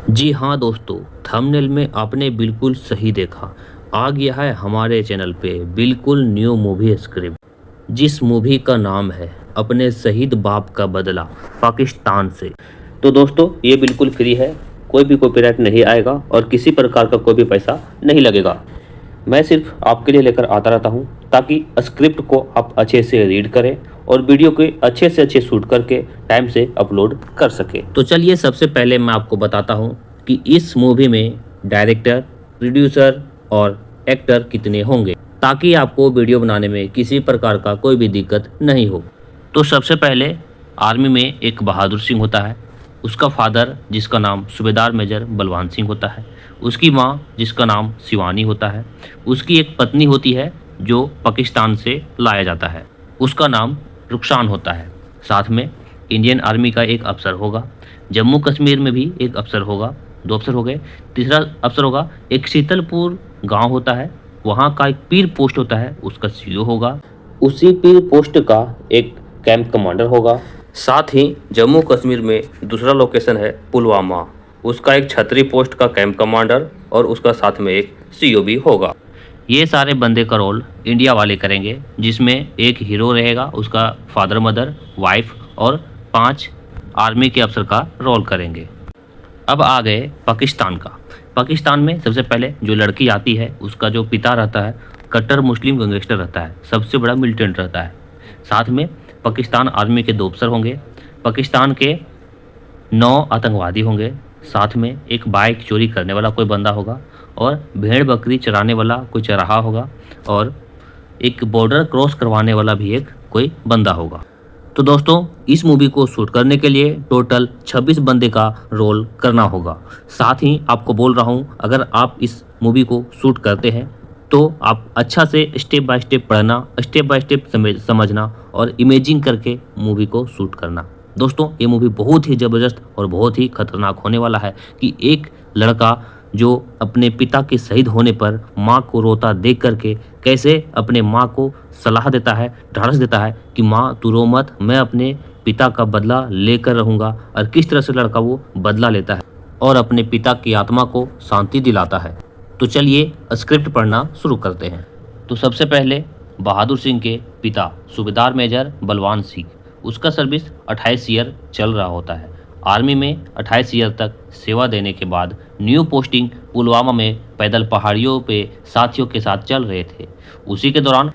जी हाँ दोस्तों, थंबनेल में आपने बिल्कुल सही देखा। आ गया है हमारे चैनल पे बिल्कुल न्यू मूवी स्क्रिप्ट, जिस मूवी का नाम है अपने शहीद बाप का बदला पाकिस्तान से। तो दोस्तों ये बिल्कुल फ्री है, कोई भी कॉपीराइट नहीं आएगा और किसी प्रकार का कोई भी पैसा नहीं लगेगा। मैं सिर्फ आपके लिए लेकर आता रहता हूँ ताकि स्क्रिप्ट को आप अच्छे से रीड करें और वीडियो के अच्छे से अच्छे शूट करके टाइम से अपलोड कर सके। तो चलिए सबसे पहले मैं आपको बताता हूँ कि इस मूवी में डायरेक्टर, प्रोड्यूसर और एक्टर कितने होंगे, ताकि आपको वीडियो बनाने में किसी प्रकार का कोई भी दिक्कत नहीं हो। तो सबसे पहले आर्मी में एक बहादुर सिंह होता है, उसका फादर जिसका नाम सूबेदार मेजर बलवान सिंह होता है, उसकी माँ जिसका नाम शिवानी होता है, उसकी एक पत्नी होती है जो पाकिस्तान से लाया जाता है, उसका नाम रुखसान होता है। साथ में इंडियन आर्मी का एक अफसर होगा, जम्मू कश्मीर में भी एक अफसर होगा, 2 अफसर हो गए। तीसरा अफसर होगा, एक शीतलपुर गांव होता है, वहाँ का एक पीर पोस्ट होता है, उसका सीओ होगा। उसी पीर पोस्ट का एक कैंप कमांडर होगा। साथ ही जम्मू कश्मीर में दूसरा लोकेशन है पुलवामा, उसका एक छतरी पोस्ट का कैंप कमांडर और उसका साथ में एक सीओ भी होगा। ये सारे बंदे का रोल इंडिया वाले करेंगे, जिसमें एक हीरो रहेगा, उसका फादर, मदर, वाइफ और 5 आर्मी के अफसर का रोल करेंगे। अब आ गए पाकिस्तान का। पाकिस्तान में सबसे पहले जो लड़की आती है, उसका जो पिता रहता है कट्टर मुस्लिम गैंगस्टर रहता है, सबसे बड़ा मिलिटेंट रहता है। साथ में पाकिस्तान आर्मी के 2 अफसर होंगे, पाकिस्तान के 9 आतंकवादी होंगे, साथ में एक बाइक चोरी करने वाला कोई बंदा होगा और भेड़ बकरी चराने वाला कोई चराहा होगा और एक बॉर्डर क्रॉस करवाने वाला भी एक कोई बंदा होगा। तो दोस्तों इस मूवी को शूट करने के लिए टोटल 26 बंदे का रोल करना होगा। साथ ही आपको बोल रहा हूँ, अगर आप इस मूवी को शूट करते हैं तो आप अच्छा से स्टेप बाय स्टेप पढ़ना, स्टेप बाय स्टेप समझना और इमेजिंग करके मूवी को शूट करना। दोस्तों ये मूवी बहुत ही ज़बरदस्त और बहुत ही खतरनाक होने वाला है कि एक लड़का जो अपने पिता के शहीद होने पर माँ को रोता देख करके कैसे अपने माँ को सलाह देता है, ढाढ़स देता है कि माँ तू रो मत, मैं अपने पिता का बदला लेकर रहूँगा, और किस तरह से लड़का वो बदला लेता है और अपने पिता की आत्मा को शांति दिलाता है। तो चलिए स्क्रिप्ट पढ़ना शुरू करते हैं। तो सबसे पहले बहादुर सिंह के पिता सूबेदार मेजर बलवान सिंह, उसका सर्विस 28 ईयर चल रहा होता है। आर्मी में 28 ईयर तक सेवा देने के बाद न्यू पोस्टिंग पुलवामा में पैदल पहाड़ियों पे साथियों के साथ चल रहे थे। उसी के दौरान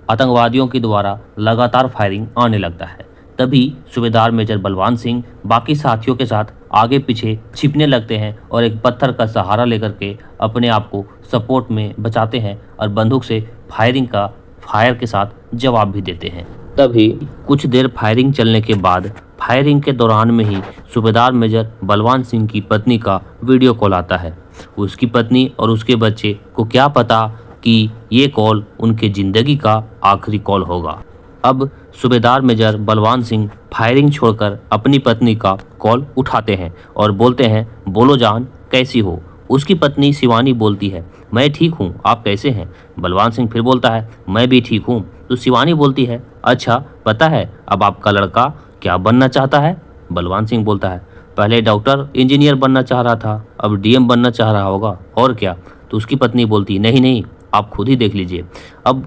आतंकवादियों के द्वारा लगातार फायरिंग आने लगता है। तभी सूबेदार मेजर बलवान सिंह बाकी साथियों के साथ आगे पीछे छिपने लगते हैं और एक पत्थर का सहारा लेकर के अपने आप को सपोर्ट में बचाते हैं और बंदूक से फायर के साथ जवाब भी देते हैं। तभी कुछ देर फायरिंग चलने के बाद फायरिंग के दौरान में ही सूबेदार मेजर बलवान सिंह की पत्नी का वीडियो कॉल आता है। उसकी पत्नी और उसके बच्चे को क्या पता कि ये कॉल उनके ज़िंदगी का आखिरी कॉल होगा। अब सूबेदार मेजर बलवान सिंह फायरिंग छोड़कर अपनी पत्नी का कॉल उठाते हैं और बोलते हैं, बोलो जान कैसी हो। उसकी पत्नी शिवानी बोलती है, मैं ठीक हूँ, आप कैसे हैं। बलवान सिंह फिर बोलता है, मैं भी ठीक हूँ। तो शिवानी बोलती है, अच्छा पता है अब आपका लड़का क्या बनना चाहता है। बलवान सिंह बोलता है, पहले डॉक्टर इंजीनियर बनना चाह रहा था, अब डीएम बनना चाह रहा होगा, और क्या। तो उसकी पत्नी बोलती, नहीं नहीं आप खुद ही देख लीजिए। अब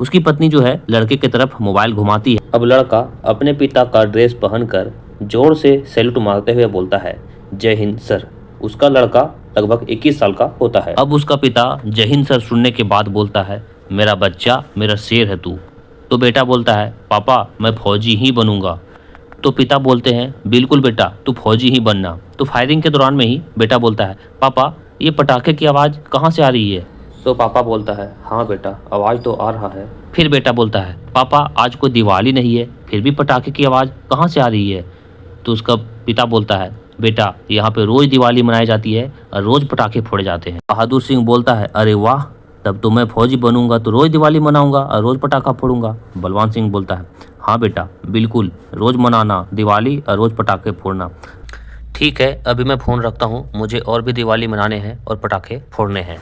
उसकी पत्नी जो है लड़के की तरफ मोबाइल घुमाती है। अब लड़का अपने पिता का ड्रेस पहनकर जोर से सैल्यूट मारते हुए बोलता है, जय हिंद सर। उसका लड़का लगभग 21 साल का होता है। अब उसका पिता जय हिंद सर सुनने के बाद बोलता है, मेरा बच्चा, मेरा शेर है तू। तो बेटा बोलता है, पापा मैं फौजी ही बनूंगा। तो पिता बोलते हैं, बिल्कुल बेटा तू फौजी ही बनना। तो फायरिंग के दौरान में ही बेटा बोलता है, पापा ये पटाखे की आवाज़ कहाँ से आ रही है। तो पापा बोलता है, हाँ बेटा आवाज़ तो आ रहा है। फिर बेटा बोलता है, पापा आज कोई दिवाली नहीं है, फिर भी पटाखे की आवाज़ कहाँ से आ रही है। तो उसका पिता बोलता है, बेटा यहाँ पे रोज़ दिवाली मनाई जाती है और रोज़ पटाखे फोड़े जाते हैं। बहादुर सिंह बोलता है, अरे वाह, तब तो मैं फौजी बनूंगा तो रोज़ दिवाली मनाऊंगा और रोज़ पटाखा फोड़ूंगा। बलवान सिंह बोलता है, हाँ बेटा बिल्कुल, रोज़ मनाना दिवाली और रोज़ पटाखे फोड़ना। ठीक है अभी मैं फ़ोन रखता हूँ, मुझे और भी दिवाली मनाने हैं और पटाखे फोड़ने हैं।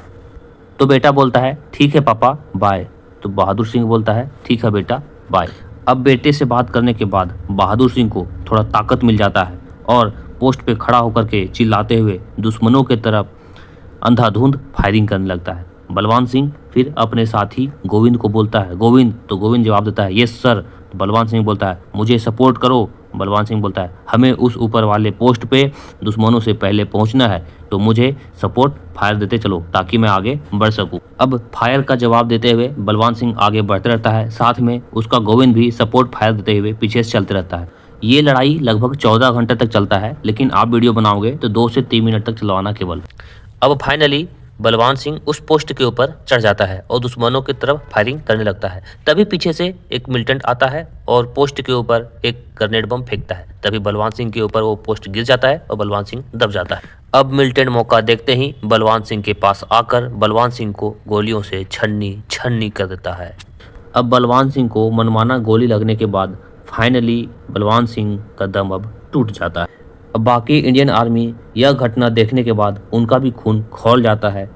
तो बेटा बोलता है, ठीक है पापा बाय। तो बहादुर सिंह बोलता है, ठीक है बेटा बाय। अब बेटे से बात करने के बाद बहादुर सिंह को थोड़ा ताकत मिल जाता है और पोस्ट पे खड़ा होकर के चिल्लाते हुए दुश्मनों के तरफ अंधाधुंध फायरिंग करने लगता है। बलवान सिंह फिर अपने साथी गोविंद को बोलता है, गोविंद, तो गोविंद जवाब देता है, यस सर। तो बलवान सिंह बोलता है, मुझे सपोर्ट करो। बलवान सिंह बोलता है, हमें उस ऊपर वाले पोस्ट पे दुश्मनों से पहले पहुंचना है, तो मुझे सपोर्ट फायर देते चलो ताकि मैं आगे बढ़ सकूं। अब फायर का जवाब देते हुए बलवान सिंह आगे बढ़ते रहता है, साथ में उसका गोविंद भी सपोर्ट फायर देते हुए पीछे से चलते रहता है। ये लड़ाई लगभग 14 घंटे तक चलता है, लेकिन आप वीडियो बनाओगे तो 2 से 3 मिनट तक चलवाना केवल। अब फाइनली बलवान सिंह उस पोस्ट के ऊपर चढ़ जाता है और दुश्मनों की तरफ फायरिंग करने लगता है। तभी पीछे से एक मिलिटेंट आता है और पोस्ट के ऊपर एक ग्रेनेड बम फेंकता है। तभी बलवान सिंह के ऊपर वो पोस्ट गिर जाता है और बलवान सिंह दब जाता है। अब मिलिटेंट मौका देखते ही बलवान सिंह के पास आकर बलवान सिंह को गोलियों से छन्नी छन्नी कर देता है। अब बलवान सिंह को मनमाना गोली लगने के बाद फाइनली बलवान सिंह का दम अब टूट जाता है। अब बाकी इंडियन आर्मी यह घटना देखने के बाद उनका भी खून खौल जाता है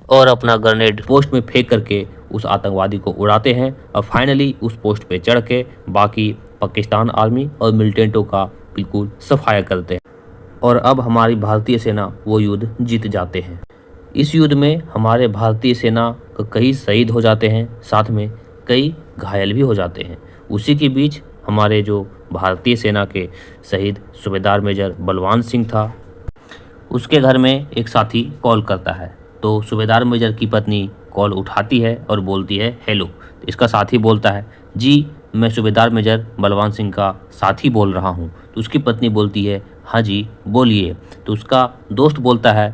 और अपना ग्रेनेड पोस्ट में फेंक करके उस आतंकवादी को उड़ाते हैं और फाइनली उस पोस्ट पे चढ़ के बाकी पाकिस्तान आर्मी और मिलिटेंटों का बिल्कुल सफाया करते हैं। और अब हमारी भारतीय सेना वो युद्ध जीत जाते हैं। इस युद्ध में हमारे भारतीय सेना के कई शहीद हो जाते हैं, साथ में कई घायल भी हो जाते हैं। उसी के बीच हमारे जो भारतीय सेना के शहीद सूबेदार मेजर बलवान सिंह था, उसके घर में एक साथी कॉल करता है। तो सूबेदार मेजर की पत्नी कॉल उठाती है और बोलती है हेलो। तो इसका साथी बोलता है, जी मैं सूबेदार मेजर बलवान सिंह का साथी बोल रहा हूँ। तो उसकी पत्नी बोलती है, हाँ जी बोलिए। तो उसका दोस्त बोलता है,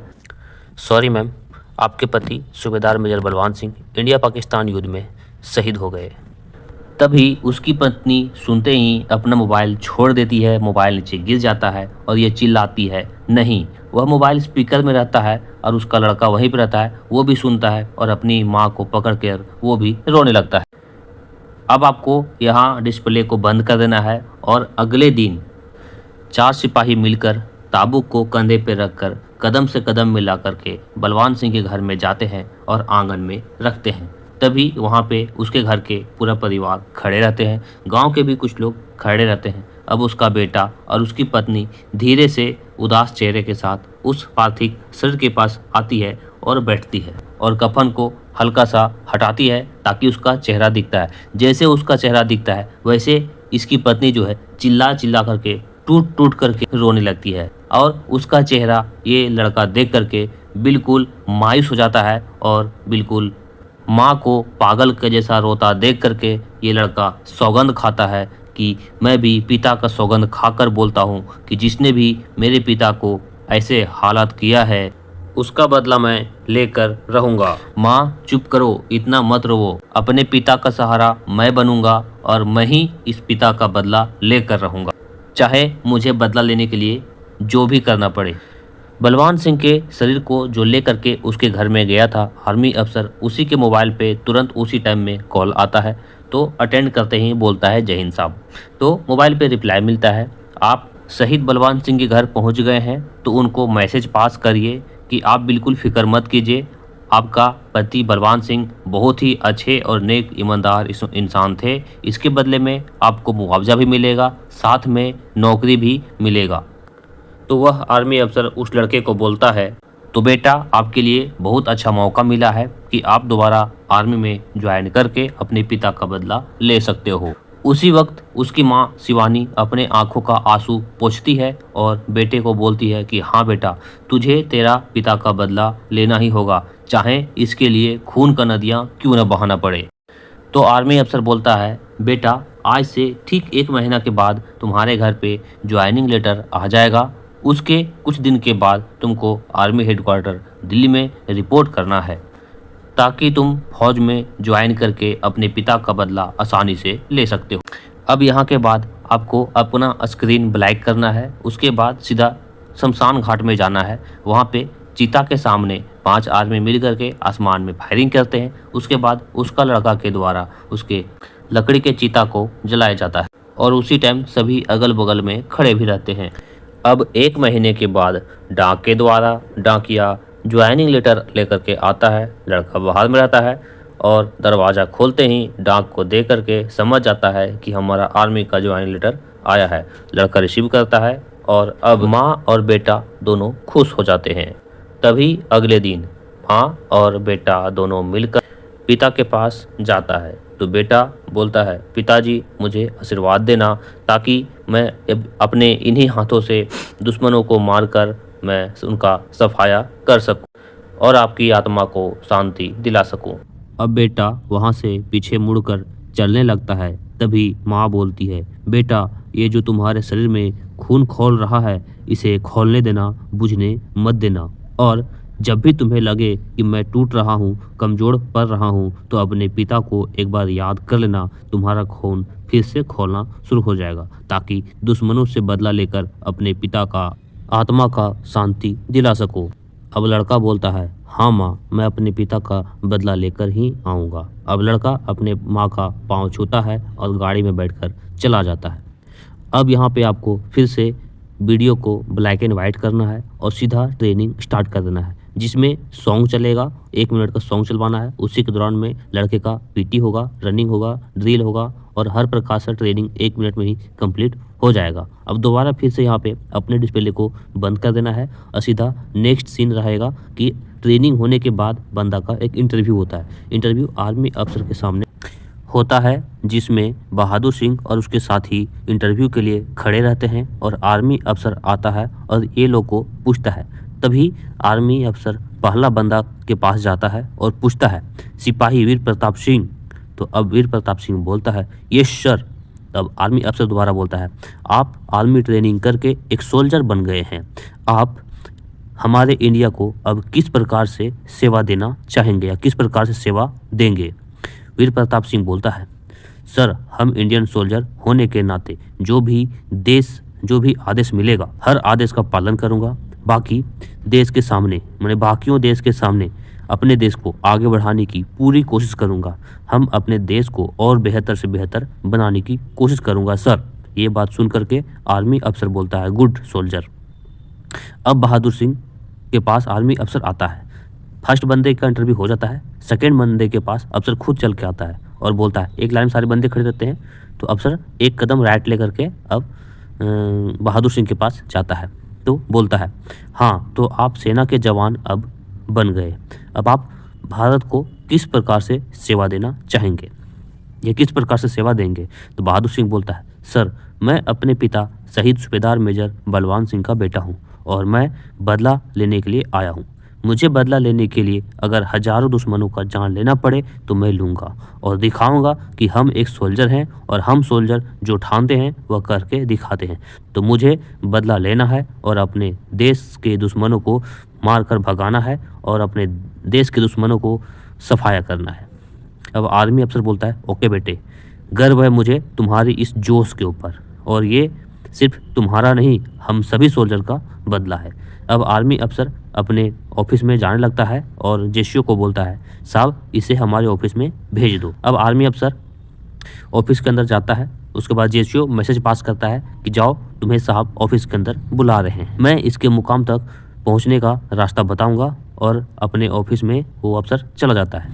सॉरी मैम, आपके पति सूबेदार मेजर बलवान सिंह इंडिया पाकिस्तान युद्ध में शहीद हो गए। तभी उसकी पत्नी सुनते ही अपना मोबाइल छोड़ देती है, मोबाइल नीचे गिर जाता है और ये चिल्लाती है, नहीं। वह मोबाइल स्पीकर में रहता है और उसका लड़का वहीं पर रहता है, वो भी सुनता है और अपनी माँ को पकड़ कर वो भी रोने लगता है। अब आपको यहाँ डिस्प्ले को बंद कर देना है और अगले दिन 4 सिपाही मिलकर ताबूक को कंधे पर रखकर कदम से कदम मिला करके बलवान सिंह के घर में जाते हैं और आंगन में रखते हैं। तभी वहाँ पे उसके घर के पूरा परिवार खड़े रहते हैं, गांव के भी कुछ लोग खड़े रहते हैं। अब उसका बेटा और उसकी पत्नी धीरे से उदास चेहरे के साथ उस पार्थिव शरीर के पास आती है और बैठती है और कफन को हल्का सा हटाती है ताकि उसका चेहरा दिखता है। जैसे उसका चेहरा दिखता है वैसे इसकी पत्नी जो है चिल्ला चिल्ला करके टूट टूट करके रोने लगती है और उसका चेहरा ये लड़का देख करके बिल्कुल मायूस हो जाता है और बिल्कुल माँ को पागल के जैसा रोता देख करके ये लड़का सौगंध खाता है कि मैं भी पिता का सौगंध खाकर बोलता हूँ कि जिसने भी मेरे पिता को ऐसे हालात किया है उसका बदला मैं लेकर रहूँगा। माँ चुप करो, इतना मत रोवो, अपने पिता का सहारा मैं बनूंगा और मैं ही इस पिता का बदला लेकर रहूँगा, चाहे मुझे बदला लेने के लिए जो भी करना पड़े। बलवान सिंह के शरीर को जो लेकर के उसके घर में गया था आर्मी अफसर, उसी के मोबाइल पे तुरंत उसी टाइम में कॉल आता है। तो अटेंड करते ही बोलता है जय हिंद साहब। तो मोबाइल पे रिप्लाई मिलता है, आप शहीद बलवान सिंह के घर पहुंच गए हैं, तो उनको मैसेज पास करिए कि आप बिल्कुल फिक्र मत कीजिए, आपका पति बलवान सिंह बहुत ही अच्छे और नेक ईमानदार इंसान थे, इसके बदले में आपको मुआवजा भी मिलेगा, साथ में नौकरी भी मिलेगा। तो वह आर्मी अफसर उस लड़के को बोलता है, तो बेटा आपके लिए बहुत अच्छा मौका मिला है कि आप दोबारा आर्मी में ज्वाइन करके अपने पिता का बदला ले सकते हो। उसी वक्त उसकी माँ शिवानी अपने आंखों का आंसू पोंछती है और बेटे को बोलती है कि हाँ बेटा, तुझे तेरा पिता का बदला लेना ही होगा, चाहे इसके लिए खून का नदियाँ क्यों न बहाना पड़े। तो आर्मी अफसर बोलता है, बेटा आज से ठीक 1 महीना के बाद तुम्हारे घर पे ज्वाइनिंग लेटर आ जाएगा, उसके कुछ दिन के बाद तुमको आर्मी हेडक्वार्टर दिल्ली में रिपोर्ट करना है ताकि तुम फौज में ज्वाइन करके अपने पिता का बदला आसानी से ले सकते हो। अब यहाँ के बाद आपको अपना स्क्रीन ब्लैक करना है, उसके बाद सीधा शमशान घाट में जाना है। वहाँ पे चीता के सामने 5 आर्मी मिल करके आसमान में फायरिंग करते हैं। उसके बाद उसका लड़का के द्वारा उसके लकड़ी के चीता को जलाया जाता है और उसी टाइम सभी अगल बगल में खड़े भी रहते हैं। अब 1 महीने के बाद डाक के द्वारा डाकिया ज्वाइनिंग लेटर लेकर के आता है। लड़का बाहर में रहता है और दरवाज़ा खोलते ही डाक को देख करके समझ जाता है कि हमारा आर्मी का ज्वाइनिंग लेटर आया है। लड़का रिसीव करता है और अब माँ और बेटा दोनों खुश हो जाते हैं। तभी अगले दिन माँ और बेटा दोनों मिलकर पिता के पास जाता है। तो बेटा बोलता है, पिताजी मुझे आशीर्वाद देना ताकि मैं अपने इन्हीं हाथों से दुश्मनों को मारकर मैं उनका सफाया कर सकूं और आपकी आत्मा को शांति दिला सकूं। अब बेटा वहाँ से पीछे मुड़कर चलने लगता है। तभी माँ बोलती है, बेटा ये जो तुम्हारे शरीर में खून खौल रहा है इसे खौलने देना, बुझने मत देना। और जब भी तुम्हें लगे कि मैं टूट रहा हूँ, कमजोर पड़ रहा हूँ, तो अपने पिता को एक बार याद कर लेना, तुम्हारा खून फिर से खौलना शुरू हो जाएगा ताकि दुश्मनों से बदला लेकर अपने पिता का आत्मा का शांति दिला सको। अब लड़का बोलता है, हाँ माँ, मैं अपने पिता का बदला लेकर ही आऊँगा। अब लड़का अपने माँ का पाँव छूता है और गाड़ी में बैठकर चला जाता है। अब यहाँ पे आपको फिर से वीडियो को ब्लैक एंड वाइट करना है और सीधा ट्रेनिंग स्टार्ट कर देना है, जिसमें सॉन्ग चलेगा। 1 मिनट का सॉन्ग चलवाना है। उसी के दौरान में लड़के का पीटी होगा, रनिंग होगा, ड्रिल होगा और हर प्रकार से ट्रेनिंग 1 मिनट में ही कंप्लीट हो जाएगा। अब दोबारा फिर से यहाँ पे अपने डिस्प्ले को बंद कर देना है और सीधा नेक्स्ट सीन रहेगा कि ट्रेनिंग होने के बाद बंदा का एक इंटरव्यू होता है। इंटरव्यू आर्मी अफसर के सामने होता है, जिसमें बहादुर सिंह और उसके साथी इंटरव्यू के लिए खड़े रहते हैं और आर्मी अफसर आता है और ये लोग को पूछता है। तभी आर्मी अफसर पहला बंदा के पास जाता है और पूछता है, सिपाही वीर प्रताप सिंह? तो अब वीर प्रताप सिंह बोलता है, यस सर। तब आर्मी अफसर दोबारा बोलता है, आप आर्मी ट्रेनिंग करके एक सोल्जर बन गए हैं, आप हमारे इंडिया को अब किस प्रकार से सेवा देना चाहेंगे या किस प्रकार से सेवा देंगे? वीर प्रताप सिंह बोलता है, सर हम इंडियन सोल्जर होने के नाते जो भी आदेश मिलेगा हर आदेश का पालन करूंगा। बाकी देश के सामने बाकियों देश के सामने अपने देश को आगे बढ़ाने की पूरी कोशिश करूंगा। हम अपने देश को और बेहतर से बेहतर बनाने की कोशिश करूंगा सर। ये बात सुन करके आर्मी अफसर बोलता है, गुड सोल्जर। अब बहादुर सिंह के पास आर्मी अफसर आता है। फर्स्ट बंदे का इंटरव्यू हो जाता है। सेकंड बंदे के पास अफसर खुद चल के आता है और बोलता है, एक लाइन में सारे बंदे खड़े रहते हैं। तो अफसर एक कदम राइट ले करके अब बहादुर सिंह के पास जाता है। तो बोलता है, हाँ तो आप सेना के जवान अब बन गए, अब आप भारत को किस प्रकार से सेवा देना चाहेंगे, ये किस प्रकार से सेवा देंगे? तो बहादुर सिंह बोलता है, सर मैं अपने पिता शहीद सूबेदार मेजर बलवान सिंह का बेटा हूँ और मैं बदला लेने के लिए आया हूँ। मुझे बदला लेने के लिए अगर हजारों दुश्मनों का जान लेना पड़े तो मैं लूँगा और दिखाऊंगा कि हम एक सोल्जर हैं और हम सोल्जर जो ठानते हैं वह करके दिखाते हैं। तो मुझे बदला लेना है और अपने देश के दुश्मनों को मार कर भगाना है और अपने देश के दुश्मनों को सफाया करना है। अब आर्मी अफसर बोलता है, ओके बेटे, गर्व है मुझे तुम्हारी इस जोश के ऊपर और ये सिर्फ तुम्हारा नहीं हम सभी सोल्जर का बदला है। अब आर्मी अफसर अपने ऑफिस में जाने लगता है और जेसीओ को बोलता है, साहब इसे हमारे ऑफिस में भेज दो। अब आर्मी अफसर ऑफिस के अंदर जाता है। उसके बाद जेसीओ मैसेज पास करता है कि जाओ तुम्हें साहब ऑफिस के अंदर बुला रहे हैं। मैं इसके मुकाम तक पहुंचने का रास्ता बताऊंगा और अपने ऑफिस में वो अफसर चला जाता है।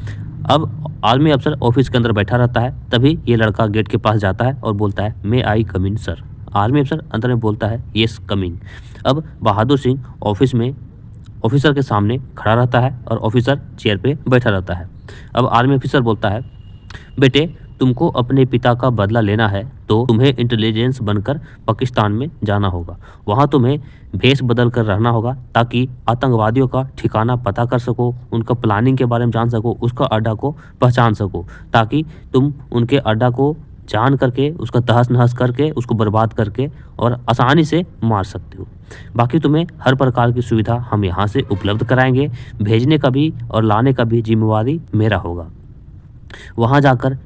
अब आर्मी अफसर ऑफिस के अंदर बैठा रहता है। तभी ये लड़का गेट के पास जाता है और बोलता है, मे आई कम इन सर। आर्मी अफसर अंदर में बोलता है, येस कमिंग। अब बहादुर सिंह ऑफिस में ऑफिसर के सामने खड़ा रहता है और ऑफिसर चेयर पे बैठा रहता है। अब आर्मी ऑफिसर बोलता है, बेटे तुमको अपने पिता का बदला लेना है तो तुम्हें इंटेलिजेंस बनकर पाकिस्तान में जाना होगा। वहाँ तुम्हें भेष बदल कर रहना होगा ताकि आतंकवादियों का ठिकाना पता कर सको, उनका प्लानिंग के बारे में जान सको, उसका अड्डा को पहचान सको, ताकि तुम उनके अड्डा को जान करके उसका तहस नहस करके उसको बर्बाद करके और आसानी से मार सकते हो। बाकी तुम्हें हर प्रकार की सुविधा हम यहाँ से उपलब्ध कराएंगे। भेजने का भी और लाने का भी जिम्मेवारी मेरा होगा। वहाँ जाकर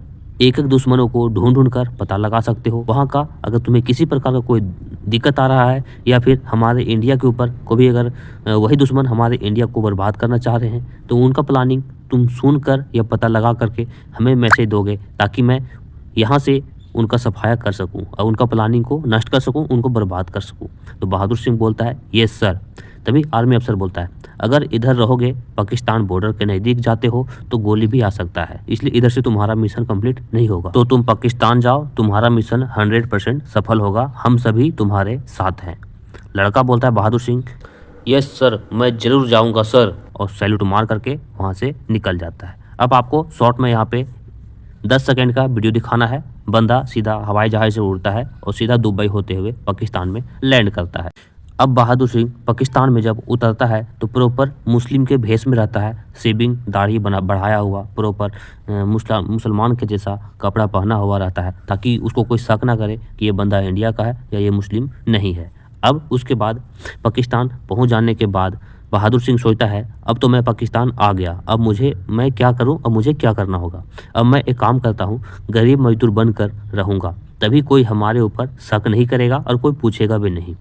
एक एक दुश्मनों को ढूंढ ढूंढ कर पता लगा सकते हो। वहाँ का अगर तुम्हें किसी प्रकार का कोई दिक्कत आ रहा है या फिर हमारे इंडिया के ऊपर कोई अगर वही दुश्मन हमारे इंडिया को बर्बाद करना चाह रहे हैं तो उनका प्लानिंग तुम सुनकर या पता लगा करके हमें मैसेज दोगे ताकि मैं यहाँ से उनका सफाया कर सकूं और उनका प्लानिंग को नष्ट कर सकूं, उनको बर्बाद कर सकूं। तो बहादुर सिंह बोलता है, यस सर। तभी आर्मी अफसर बोलता है, अगर इधर रहोगे पाकिस्तान बॉर्डर के नज़दीक जाते हो तो गोली भी आ सकता है, इसलिए इधर से तुम्हारा मिशन कंप्लीट नहीं होगा। तो तुम पाकिस्तान जाओ, तुम्हारा मिशन 100% सफल होगा, हम सभी तुम्हारे साथ हैं। लड़का बोलता है बहादुर सिंह, यस सर, मैं ज़रूर जाऊंगा सर, और सैल्यूट मार करके वहाँ से निकल जाता है। अब आपको शॉर्ट में यहाँ पे 10 सेकंड का वीडियो दिखाना है। बंदा सीधा हवाई जहाज़ से उड़ता है और सीधा दुबई होते हुए पाकिस्तान में लैंड करता है। अब बहादुर सिंह पाकिस्तान में जब उतरता है तो प्रॉपर मुस्लिम के भेष में रहता है, शेविंग दाढ़ी बना बढ़ाया हुआ, प्रॉपर मुसलमान के जैसा कपड़ा पहना हुआ रहता है, ताकि उसको कोई शक ना करे कि ये बंदा इंडिया का है या ये मुस्लिम नहीं है। अब उसके बाद पाकिस्तान पहुंच जाने के बाद बहादुर सिंह सोचता है अब तो मैं पाकिस्तान आ गया, अब मैं क्या करूं, अब मुझे क्या करना होगा। अब मैं एक काम करता हूं, गरीब मजदूर बनकर रहूंगा, तभी कोई हमारे ऊपर शक नहीं करेगा और कोई पूछेगा भी नहीं।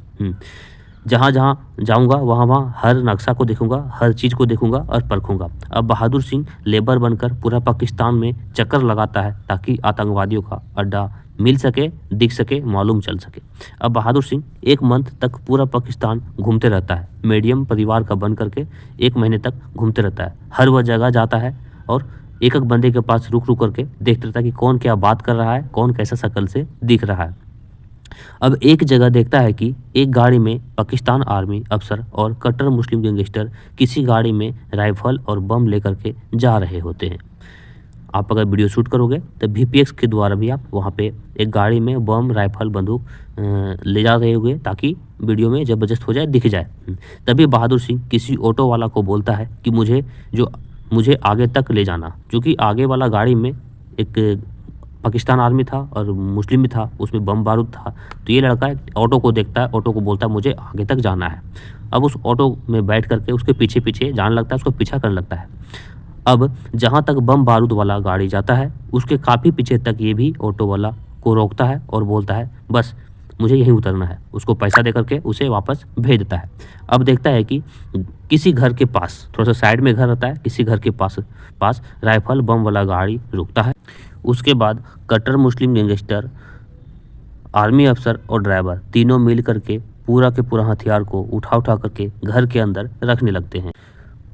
जहाँ जहाँ जाऊँगा वहाँ वहाँ हर नक्शा को देखूंगा, हर चीज़ को देखूंगा और परखूंगा। अब बहादुर सिंह लेबर बनकर पूरा पाकिस्तान में चक्कर लगाता है ताकि आतंकवादियों का अड्डा मिल सके, दिख सके, मालूम चल सके। अब बहादुर सिंह 1 मंथ तक पूरा पाकिस्तान घूमते रहता है, मीडियम परिवार का बन करके 1 महीने तक घूमते रहता है। हर वह जगह जाता है और एक एक बंदे के पास रुक रुक करके देखते रहता है कि कौन क्या बात कर रहा है, कौन कैसा शक्ल से दिख रहा है। अब एक जगह देखता है कि एक गाड़ी में पाकिस्तान आर्मी अफसर और कट्टर मुस्लिम गैंगस्टर किसी गाड़ी में राइफल और बम लेकर के जा रहे होते हैं। आप अगर वीडियो शूट करोगे तो VPX के द्वारा भी आप वहाँ पे एक गाड़ी में बम, राइफल, बंदूक ले जा रहे होंगे ताकि वीडियो में ज़बरदस्त हो जाए, दिख जाए। तभी बहादुर सिंह किसी ऑटो वाला को बोलता है कि मुझे आगे तक ले जाना, क्योंकि आगे वाला गाड़ी में एक पाकिस्तान आर्मी था और मुस्लिम भी था, उसमें बम बारूद था। तो ये लड़का ऑटो को देखता है, ऑटो को बोलता है मुझे आगे तक जाना है। अब उस ऑटो में बैठ करके उसके पीछे पीछे जाने लगता है, उसको पीछा करने लगता है। अब जहाँ तक बम बारूद वाला गाड़ी जाता है उसके काफ़ी पीछे तक ये भी ऑटो वाला को रोकता है और बोलता है बस मुझे यहीं उतरना है। उसको पैसा दे करके उसे वापस भेज देता है। अब देखता है कि किसी घर के पास, थोड़ा सा साइड में घर रहता है, किसी घर के पास राइफल बम वाला गाड़ी रुकता है। उसके बाद कट्टर मुस्लिम गैंगस्टर, आर्मी अफसर और ड्राइवर तीनों मिल करके पूरा के पूरा हथियार को उठा करके घर के अंदर रखने लगते हैं।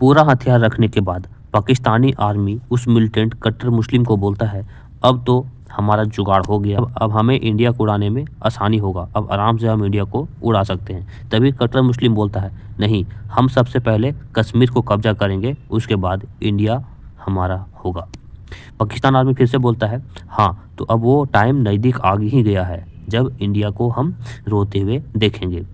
पूरा हथियार रखने के बाद पाकिस्तानी आर्मी उस मिलिटेंट कट्टर मुस्लिम को बोलता है अब तो हमारा जुगाड़ हो गया, अब हमें इंडिया को उड़ाने में आसानी होगा, अब आराम से हम इंडिया को उड़ा सकते हैं। तभी कट्टर मुस्लिम बोलता है नहीं, हम सबसे पहले कश्मीर को कब्जा करेंगे, उसके बाद इंडिया हमारा होगा। पाकिस्तान आर्मी फिर से बोलता है हाँ, तो अब वो टाइम नज़दीक आ ही गया है जब इंडिया को हम रोते हुए देखेंगे।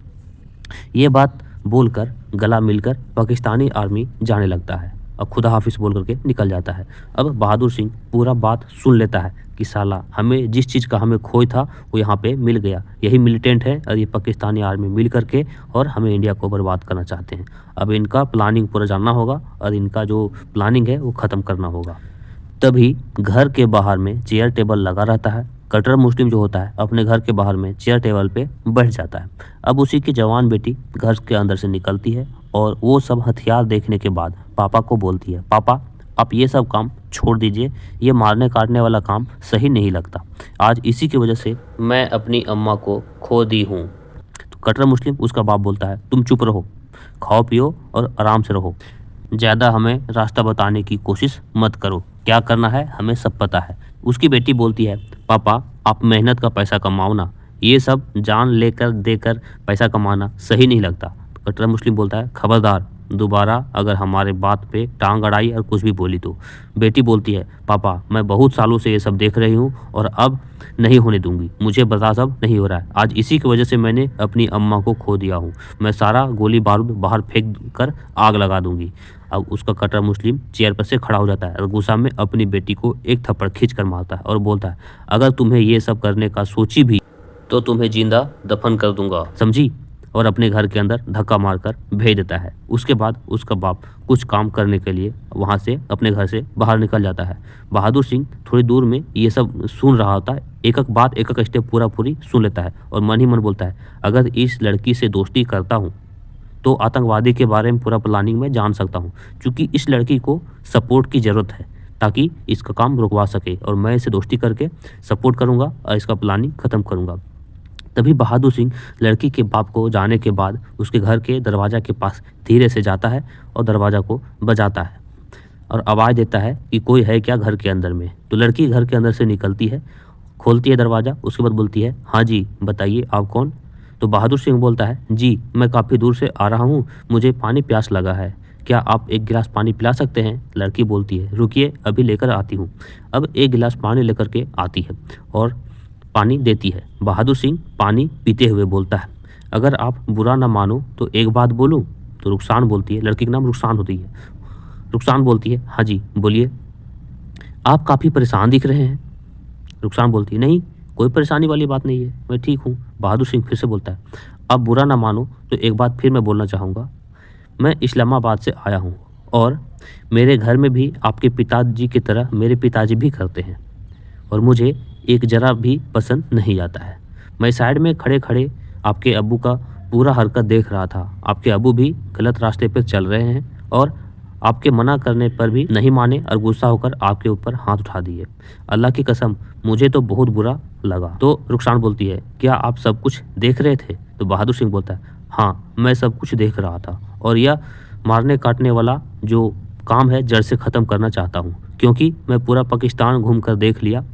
ये बात बोलकर गला मिलकर पाकिस्तानी आर्मी जाने लगता है और खुदा हाफिज बोल करके निकल जाता है। अब बहादुर सिंह पूरा बात सुन लेता है कि साला हमें जिस चीज़ का हमें खोई था वो यहाँ पे मिल गया, यही मिलिटेंट है और ये पाकिस्तानी आर्मी मिल करके और हमें इंडिया को बर्बाद करना चाहते हैं। अब इनका प्लानिंग पूरा जानना होगा और इनका जो प्लानिंग है वो ख़त्म करना होगा। तभी घर के बाहर में चेयर टेबल लगा रहता है। कट्टर मुस्लिम जो होता है अपने घर के बाहर में चेयर टेबल पे बैठ जाता है। अब उसी की जवान बेटी घर के अंदर से निकलती है और वो सब हथियार देखने के बाद पापा को बोलती है पापा आप ये सब काम छोड़ दीजिए, ये मारने काटने वाला काम सही नहीं लगता, आज इसी की वजह से मैं अपनी अम्मा को खो दी हूँ। तो कट्टर मुस्लिम उसका बाप बोलता है तुम चुप रहो, खाओ पियो और आराम से रहो, ज़्यादा हमें रास्ता बताने की कोशिश मत करो, क्या करना है हमें सब पता है। उसकी बेटी बोलती है पापा आप मेहनत का पैसा कमाओ ना, ये सब जान लेकर देकर पैसा कमाना सही नहीं लगता। कट्टर मुस्लिम बोलता है खबरदार दोबारा अगर हमारे बात पे टांग अड़ाई और कुछ भी बोली तो। बेटी बोलती है पापा मैं बहुत सालों से ये सब देख रही हूँ और अब नहीं होने दूंगी, मुझे बर्दाश्त अब नहीं हो रहा है, आज इसी की वजह से मैंने अपनी अम्मा को खो दिया हूँ, मैं सारा गोली बारूद बाहर फेंक कर आग लगा दूंगी। अब उसका कट्टर मुस्लिम चेयर पर से खड़ा हो जाता है और गुस्सा में अपनी बेटी को एक थप्पड़ खींच कर मारता है और बोलता है अगर तुम्हें ये सब करने का सोची भी तो तुम्हें जिंदा दफन कर दूंगा, समझी, और अपने घर के अंदर धक्का मारकर भेज देता है। उसके बाद उसका बाप कुछ काम करने के लिए वहाँ से अपने घर से बाहर निकल जाता है। बहादुर सिंह थोड़ी दूर में ये सब सुन रहा होता है, एक एक बात एक एक स्टेप पूरी सुन लेता है और मन ही मन बोलता है अगर इस लड़की से दोस्ती करता हूँ तो आतंकवादी के बारे में पूरा प्लानिंग में जान सकता हूँ, क्योंकि इस लड़की को सपोर्ट की ज़रूरत है ताकि इसका काम रुकवा सके और मैं इसे दोस्ती करके सपोर्ट करूँगा और इसका प्लानिंग ख़त्म करूँगा। तभी बहादुर सिंह लड़की के बाप को जाने के बाद उसके घर के दरवाज़ा के पास धीरे से जाता है और दरवाज़ा को बजाता है और आवाज़ देता है कि कोई है क्या घर के अंदर में। तो लड़की घर के अंदर से निकलती है, खोलती है दरवाज़ा, उसके बाद बोलती है हाँ जी बताइए आप कौन। तो बहादुर सिंह बोलता है, जी मैं काफ़ी दूर से आ रहा हूँ, मुझे पानी प्यास लगा है, क्या आप एक गिलास पानी पिला सकते हैं? लड़की बोलती है, रुकिए अभी लेकर आती हूँ। अब एक गिलास पानी लेकर के आती है और पानी देती है। बहादुर सिंह पानी पीते हुए बोलता है, अगर आप बुरा ना मानो तो एक बात बोलूँ? तो रुखसान बोलती है, लड़की का नाम रुखसान होती है। रुखसान बोलती है, हाँ जी बोलिए। आप काफ़ी परेशान दिख रहे हैं। रुखसान बोलती है, नहीं कोई परेशानी वाली बात नहीं है, मैं ठीक हूँ। बहादुर सिंह फिर से बोलता है, अब बुरा ना मानो तो एक बात फिर मैं बोलना चाहूँगा, मैं इस्लामाबाद से आया हूँ और मेरे घर में भी आपके पिताजी की तरह मेरे पिताजी भी करते हैं और मुझे एक ज़रा भी पसंद नहीं आता है। मैं साइड में खड़े खड़े आपके अब्बू का पूरा हरकत देख रहा था। आपके अब्बू भी गलत रास्ते पर चल रहे हैं और आपके मना करने पर भी नहीं माने और गुस्सा होकर आपके ऊपर हाथ उठा दिए। अल्लाह की कसम मुझे तो बहुत बुरा लगा। तो रुखसान बोलती है, क्या आप सब कुछ देख रहे थे? तो बहादुर सिंह बोलता है, हाँ मैं सब कुछ देख रहा था और यह मारने काटने वाला जो काम है जड़ से ख़त्म करना चाहता हूँ, क्योंकि मैं पूरा पाकिस्तान घूम कर देख लिया,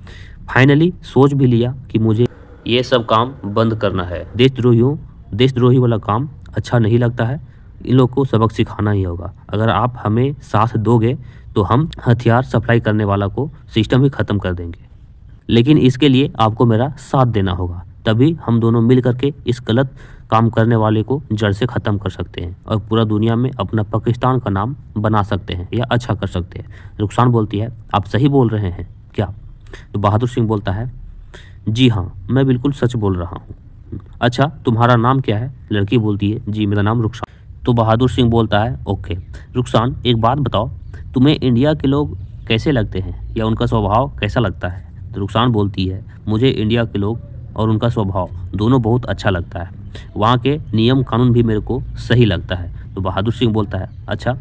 फाइनली सोच भी लिया कि मुझे ये सब काम बंद करना है। देशद्रोही वाला काम अच्छा नहीं लगता है, इन लोग को सबक सिखाना ही होगा। अगर आप हमें साथ दोगे तो हम हथियार सप्लाई करने वाला को सिस्टम ही ख़त्म कर देंगे, लेकिन इसके लिए आपको मेरा साथ देना होगा, तभी हम दोनों मिल करके इस गलत काम करने वाले को जड़ से ख़त्म कर सकते हैं और पूरा दुनिया में अपना पाकिस्तान का नाम बना सकते हैं या अच्छा कर सकते हैं। रुखसान बोलती है, आप सही बोल रहे हैं क्या? तो बहादुर सिंह बोलता है, जी हाँ मैं बिल्कुल सच बोल रहा हूँ। अच्छा तुम्हारा नाम क्या है? लड़की बोलती है, जी मेरा नाम रुखसान। तो बहादुर सिंह बोलता है, ओके रुखसान एक बात बताओ, तुम्हें इंडिया के लोग कैसे लगते हैं या उनका स्वभाव कैसा लगता है? तो रुखसान बोलती है, मुझे इंडिया के लोग और उनका स्वभाव दोनों बहुत अच्छा लगता है, वहाँ के नियम कानून भी मेरे को सही लगता है। तो बहादुर सिंह बोलता है, अच्छा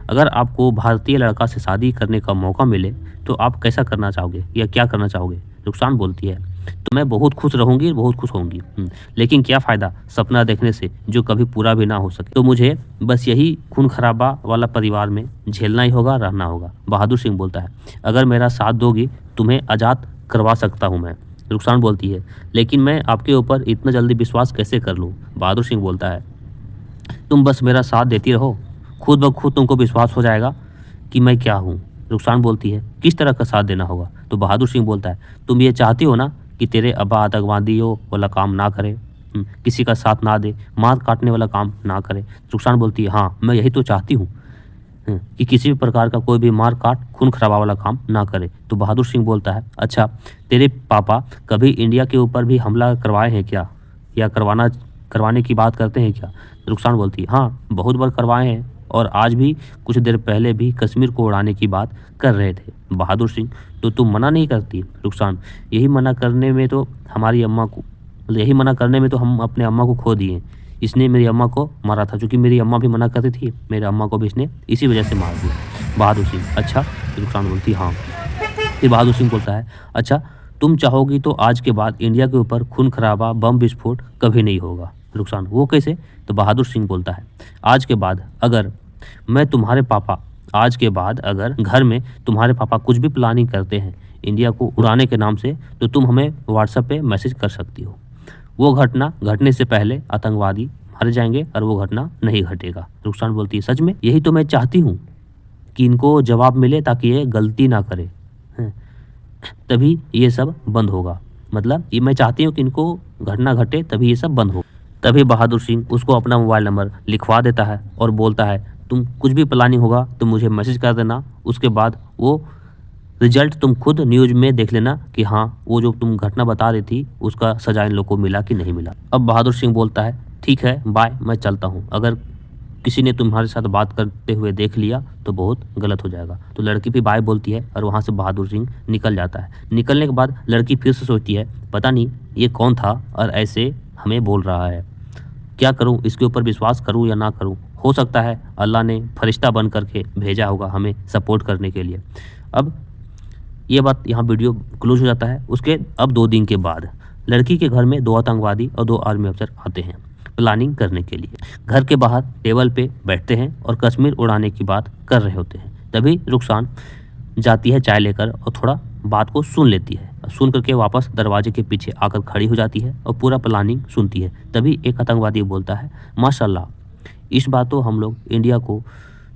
अगर आपको भारतीय लड़का से शादी करने का मौका मिले तो आप कैसा करना चाहोगे या क्या करना चाहोगे? रुखसान बोलती है, तो मैं बहुत खुश रहूँगी, बहुत खुश होंगी, लेकिन क्या फ़ायदा सपना देखने से जो कभी पूरा भी ना हो सके, तो मुझे बस यही खून खराबा वाला परिवार में झेलना ही होगा, रहना होगा। बहादुर सिंह बोलता है, अगर मेरा साथ दोगी तुम्हें आज़ाद करवा सकता हूँ मैं। रुखसान बोलती है, लेकिन मैं आपके ऊपर इतना जल्दी विश्वास कैसे कर लूँ? बहादुर सिंह बोलता है, तुम बस मेरा साथ देती रहो, खुद ब खुद तुमको विश्वास हो जाएगा कि मैं क्या हूँ। रुखसान बोलती है, किस तरह का साथ देना होगा? तो बहादुर सिंह बोलता है, तुम ये चाहती हो ना कि तेरे अब्बा आतंकवादियों वाला काम ना करे, किसी का साथ ना दे, मार काटने वाला काम ना करे। रुखसान बोलती है, हाँ मैं यही तो चाहती हूँ कि किसी भी प्रकार का कोई भी मार काट खून खराबा वाला काम ना करे। तो बहादुर सिंह बोलता है, अच्छा तेरे पापा कभी इंडिया के ऊपर भी हमला करवाए हैं क्या या करवाने की बात करते हैं क्या? रुखसान बोलती है, हाँ बहुत बार करवाए हैं और आज भी कुछ देर पहले भी कश्मीर को उड़ाने की बात कर रहे थे। बहादुर सिंह, तो तुम मना नहीं करती? रुखसान, यही मना करने में तो हम अपने अम्मा को खो दिए, इसने मेरी अम्मा को मारा था, क्योंकि मेरी अम्मा भी मना करती थी, मेरे अम्मा को भी इसने इसी वजह से मार दिया। बहादुर सिंह, अच्छा। रुखसान बोलती, हाँ। फिर बहादुर सिंह बोलता है, अच्छा तुम चाहोगी तो आज के बाद इंडिया के ऊपर खून खराबा बम विस्फोट कभी नहीं होगा। रुखसान, वो कैसे? तो बहादुर सिंह बोलता है, आज के बाद अगर घर में तुम्हारे पापा कुछ भी प्लानिंग करते हैं इंडिया को उड़ाने के नाम से, तो तुम हमें व्हाट्सएप पे मैसेज कर सकती हो। वो घटना घटने से पहले आतंकवादी मारे जाएंगे और वो घटना नहीं घटेगा। रुखसान बोलती है, सच में? यही तो मैं चाहती हूँ कि इनको जवाब मिले ताकि ये गलती ना करे, तभी ये सब बंद होगा। मतलब ये मैं चाहती हूँ कि इनको घटना घटे तभी ये सब बंद हो। तभी बहादुर सिंह उसको अपना मोबाइल नंबर लिखवा देता है और बोलता है, तुम कुछ भी प्लानिंग होगा तो मुझे मैसेज कर देना, उसके बाद वो रिजल्ट तुम खुद न्यूज़ में देख लेना कि हाँ वो जो तुम घटना बता रही थी उसका सजा इन लोग को मिला कि नहीं मिला। अब बहादुर सिंह बोलता है, ठीक है बाय, मैं चलता हूँ, अगर किसी ने तुम्हारे साथ बात करते हुए देख लिया तो बहुत गलत हो जाएगा। तो लड़की भी बाय बोलती है और वहाँ से बहादुर सिंह निकल जाता है। निकलने के बाद लड़की फिर से सोचती है, पता नहीं ये कौन था और ऐसे हमें बोल रहा है, क्या करूं, इसके ऊपर विश्वास करूं या ना करूं? हो सकता है अल्लाह ने फरिश्ता बन करके भेजा होगा हमें सपोर्ट करने के लिए। अब ये बात यहाँ वीडियो क्लोज हो जाता है। उसके अब 2 दिन के बाद लड़की के घर में 2 आतंकवादी और 2 आर्मी अफसर आते हैं प्लानिंग करने के लिए। घर के बाहर टेबल पे बैठते हैं और कश्मीर उड़ाने की बात कर रहे होते हैं। तभी रुखसान जाती है चाय लेकर और थोड़ा बात को सुन लेती है। सुन करके वापस दरवाजे के पीछे आकर खड़ी हो जाती है और पूरा प्लानिंग सुनती है। तभी एक आतंकवादी बोलता है, माशाल्लाह, इस बार तो हम लोग इंडिया को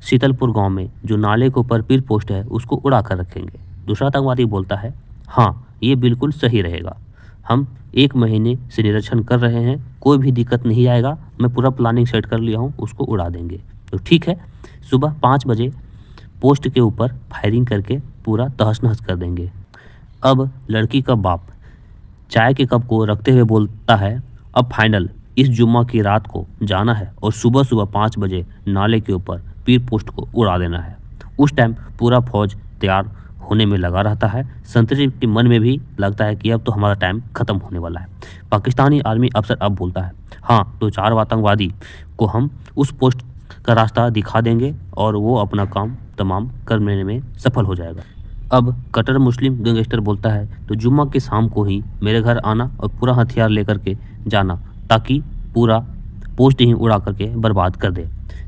शीतलपुर गांव में जो नाले के ऊपर पीर पोस्ट है उसको उड़ा कर रखेंगे। दूसरा आतंकवादी बोलता है, हाँ ये बिल्कुल सही रहेगा, हम 1 महीने से निरीक्षण कर रहे हैं, कोई भी दिक्कत नहीं आएगा, मैं पूरा प्लानिंग सेट कर लिया हूँ, उसको उड़ा देंगे। तो ठीक है, सुबह 5 बजे पोस्ट के ऊपर फायरिंग करके पूरा तहस नहस कर देंगे। अब लड़की का बाप चाय के कप को रखते हुए बोलता है, अब फाइनल इस जुम्मा की रात को जाना है और सुबह सुबह 5 बजे नाले के ऊपर पीर पोस्ट को उड़ा देना है। उस टाइम पूरा फौज तैयार होने में लगा रहता है। संतरी के मन में भी लगता है कि अब तो हमारा टाइम खत्म होने वाला है। पाकिस्तानी आर्मी अफसर अब बोलता है, हाँ तो 4 आतंकवादी को हम उस पोस्ट का रास्ता दिखा देंगे और वो अपना काम तमाम करने में सफल हो जाएगा। अब कट्टर मुस्लिम गैंगस्टर बोलता है, तो जुम्मा की शाम को ही मेरे घर आना और पूरा हथियार लेकर के जाना, ताकि पूरा पोस्ट ही उड़ा करके बर्बाद कर दे।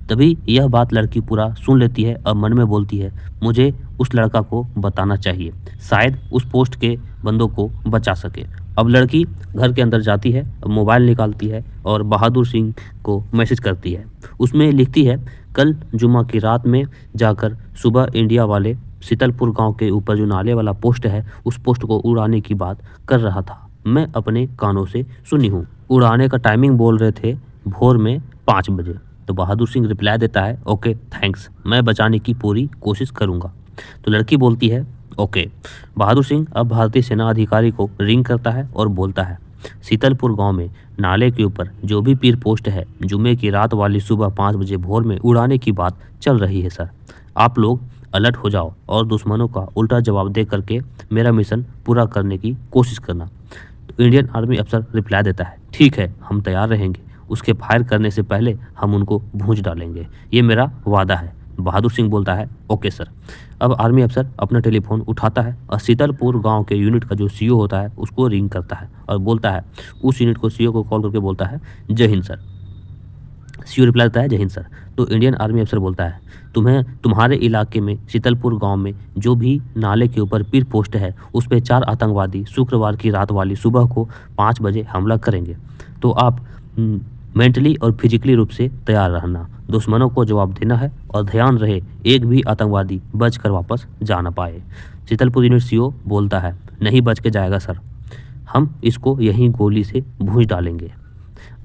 तभी यह बात लड़की पूरा सुन लेती है और मन में बोलती है, मुझे उस लड़का को बताना चाहिए, शायद उस पोस्ट के बंदों को बचा सके। अब लड़की घर के अंदर जाती है, मोबाइल निकालती है और बहादुर सिंह को मैसेज करती है। उसमें लिखती है, कल जुम्मा की रात में जाकर सुबह इंडिया वाले शीतलपुर गांव के ऊपर जो नाले वाला पोस्ट है उस पोस्ट को उड़ाने की बात कर रहा था, मैं अपने कानों से सुनी हूँ। उड़ाने का टाइमिंग बोल रहे थे भोर में 5 बजे। तो बहादुर सिंह रिप्लाई देता है, ओके थैंक्स, मैं बचाने की पूरी कोशिश करूँगा। तो लड़की बोलती है, ओके। बहादुर सिंह अब भारतीय सेना अधिकारी को रिंग करता है और बोलता है, शीतलपुर गांव में नाले के ऊपर जो भी पीर पोस्ट है जुम्मे की रात वाली सुबह 5 बजे भोर में उड़ाने की बात चल रही है सर, आप लोग अलर्ट हो जाओ और दुश्मनों का उल्टा जवाब दे करके मेरा मिशन पूरा करने की कोशिश करना। तो इंडियन आर्मी अफसर रिप्लाई देता है, ठीक है हम तैयार रहेंगे, उसके फायर करने से पहले हम उनको भूंज डालेंगे, ये मेरा वादा है। बहादुर सिंह बोलता है, ओके सर। अब आर्मी अफसर अपना टेलीफोन उठाता है और शीतलपुर गांव के यूनिट का जो सीईओ होता है उसको रिंग करता है और बोलता है, उस यूनिट को सीईओ को कॉल करके बोलता है, जय हिंद सर। सीईओ रिप्लाई देता है, जय हिंद सर। तो इंडियन आर्मी अफसर बोलता है, तुम्हारे इलाके में शीतलपुर गांव में जो भी नाले के ऊपर पीर पोस्ट है उस पर 4 आतंकवादी शुक्रवार की रात वाली सुबह को 5 बजे हमला करेंगे, तो आप मेंटली और फिजिकली रूप से तैयार रहना, दुश्मनों को जवाब देना है और ध्यान रहे एक भी आतंकवादी बच कर वापस जा ना पाए। शीतलपुर यूनिट सीईओ बोलता है, नहीं बच के जाएगा सर, हम इसको यहीं गोली से भूंज डालेंगे।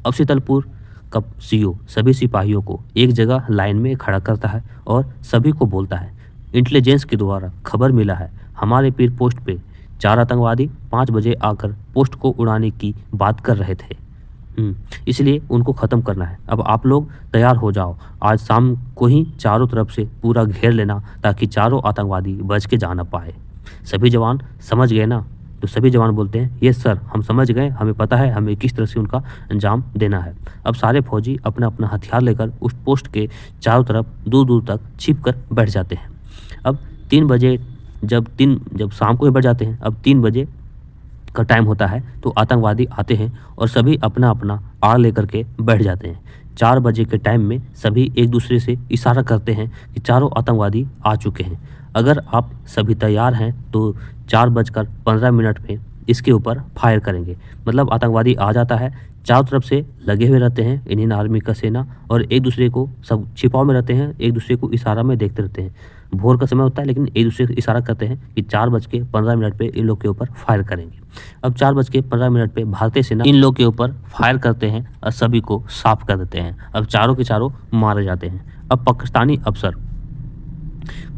अब शीतलपुर का सीईओ सभी सिपाहियों को एक जगह लाइन में खड़ा करता है और सभी को बोलता है, इंटेलिजेंस के द्वारा खबर मिला है हमारे पीर पोस्ट पे 4 आतंकवादी 5 बजे आकर पोस्ट को उड़ाने की बात कर रहे थे, इसलिए उनको ख़त्म करना है। अब आप लोग तैयार हो जाओ, आज शाम को ही चारों तरफ से पूरा घेर लेना ताकि चारों आतंकवादी बच के जा ना पाए। सभी जवान समझ गए ना? तो सभी जवान बोलते हैं, यस सर, हम समझ गए, हमें पता है हमें किस तरह से उनका अंजाम देना है। अब सारे फौजी अपना अपना हथियार लेकर उस पोस्ट के चारों तरफ दूर दूर तक छिप कर बैठ जाते हैं। अब 3 बजे जब शाम को ही बैठ जाते हैं, अब 3 बजे का टाइम होता है तो आतंकवादी आते हैं और सभी अपना अपना आड़ लेकर के बैठ जाते हैं। 4 बजे के टाइम में सभी एक दूसरे से इशारा करते हैं कि चारों आतंकवादी आ चुके हैं, अगर आप सभी तैयार हैं तो 4:15 पे इसके ऊपर फायर करेंगे। मतलब आतंकवादी आ जाता है, चारों तरफ से लगे हुए रहते हैं इंडियन आर्मी का सेना और एक दूसरे को सब छिपाव में रहते हैं, एक दूसरे को इशारा में देखते रहते हैं। भोर का समय होता है लेकिन एक दूसरे को इशारा करते हैं कि 4:15 पे इन लोग के ऊपर फायर करेंगे। अब 4:15 पे भारतीय सेना इन लोग के ऊपर फायर करते हैं और सभी को साफ कर देते हैं। अब चारों के चारों मारे जाते हैं। अब पाकिस्तानी अफसर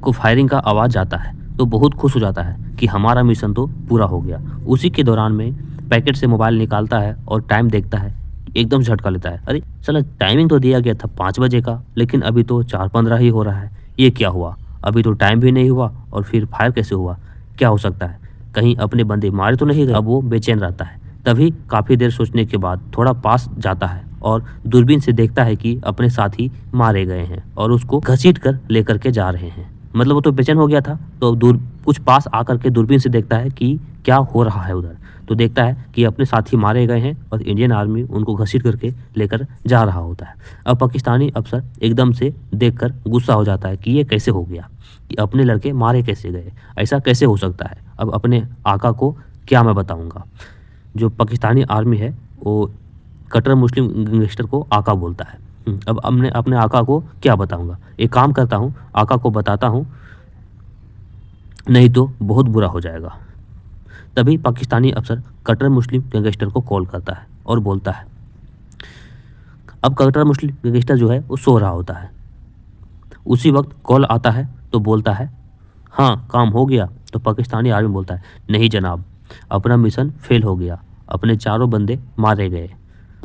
को फायरिंग का आवाज़ जाता है तो बहुत खुश हो जाता है कि हमारा मिशन तो पूरा हो गया। उसी के दौरान में पैकेट से मोबाइल निकालता है और टाइम देखता है, एकदम झटका लेता है, अरे चलो टाइमिंग तो दिया गया था 5 बजे का, लेकिन अभी तो 4:15 ही हो रहा है, ये क्या हुआ? अभी तो टाइम भी नहीं हुआ और फिर फायर कैसे हुआ? क्या हो सकता है? कहीं अपने बंदे मारे तो नहीं गए? अब वो बेचैन रहता है। तभी काफ़ी देर सोचने के बाद थोड़ा पास जाता है और दूरबीन से देखता है कि अपने साथी मारे गए हैं और उसको घसीट कर लेकर के जा रहे हैं। मतलब वो तो बेचैन हो गया था, तो कुछ पास आकर के दूरबीन से देखता है कि क्या हो रहा है उधर। तो देखता है कि अपने साथी मारे गए हैं और इंडियन आर्मी उनको घसीट करके लेकर जा रहा होता है। अब पाकिस्तानी अफसर एकदम से देखकर गुस्सा हो जाता है कि ये कैसे हो गया, कि अपने लड़के मारे कैसे गए, ऐसा कैसे हो सकता है। अब अपने आका को क्या मैं बताऊंगा। जो पाकिस्तानी आर्मी है वो कट्टर मुस्लिम गैंगस्टर को आका बोलता है। अब हमने अपने आका को क्या बताऊंगा। एक काम करता हूँ, आका को बताता हूँ, नहीं तो बहुत बुरा हो जाएगा। तभी पाकिस्तानी अफसर कट्टर मुस्लिम गैंगस्टर को कॉल करता है और बोलता है। अब कट्टर मुस्लिम गैंगस्टर जो है वो सो रहा होता है। उसी वक्त कॉल आता है तो बोलता है, हाँ काम हो गया। तो पाकिस्तानी आर्मी बोलता है, नहीं जनाब, अपना मिशन फेल हो गया, अपने चारों बंदे मारे गए,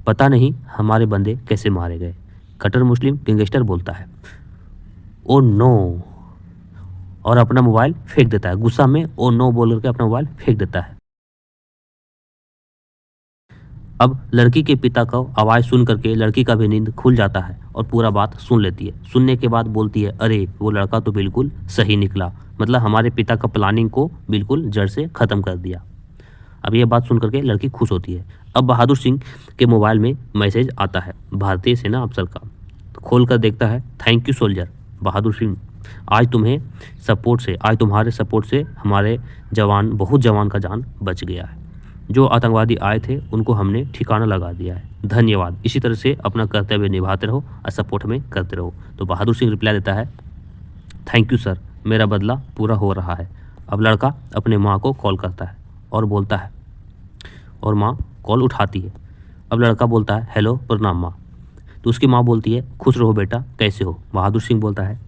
पता नहीं हमारे बंदे कैसे मारे गए। कट्टर मुस्लिम गैंगस्टर बोलता है, ओ नो, और अपना मोबाइल फेंक देता है। गुस्सा में ओ नो बोल करके अपना मोबाइल फेंक देता है। अब लड़की के पिता का आवाज़ सुन करके लड़की का भी नींद खुल जाता है और पूरा बात सुन लेती है। सुनने के बाद बोलती है, अरे वो लड़का तो बिल्कुल सही निकला, मतलब हमारे पिता का प्लानिंग को बिल्कुल जड़ से ख़त्म कर दिया। अब ये बात सुन करके लड़की खुश होती है। अब बहादुर सिंह के मोबाइल में मैसेज आता है भारतीय सेना अफसर का। तो खोल कर देखता है, thank you soldier. Bahadur Singh, आज तुम्हारे सपोर्ट से हमारे बहुत जवान का जान बच गया है। जो आतंकवादी आए थे उनको हमने ठिकाना लगा दिया है, धन्यवाद। इसी तरह से अपना कर्तव्य निभाते रहो और सपोर्ट हमें करते रहो। तो बहादुर सिंह रिप्लाई देता है, थैंक यू सर, मेरा बदला पूरा हो रहा है। अब लड़का अपने माँ को कॉल करता है और बोलता है, और माँ कॉल उठाती है। अब लड़का बोलता है, हेलो प्रणाम माँ। तो उसकी माँ बोलती है, खुश रहो बेटा, कैसे हो। बहादुर सिंह बोलता है,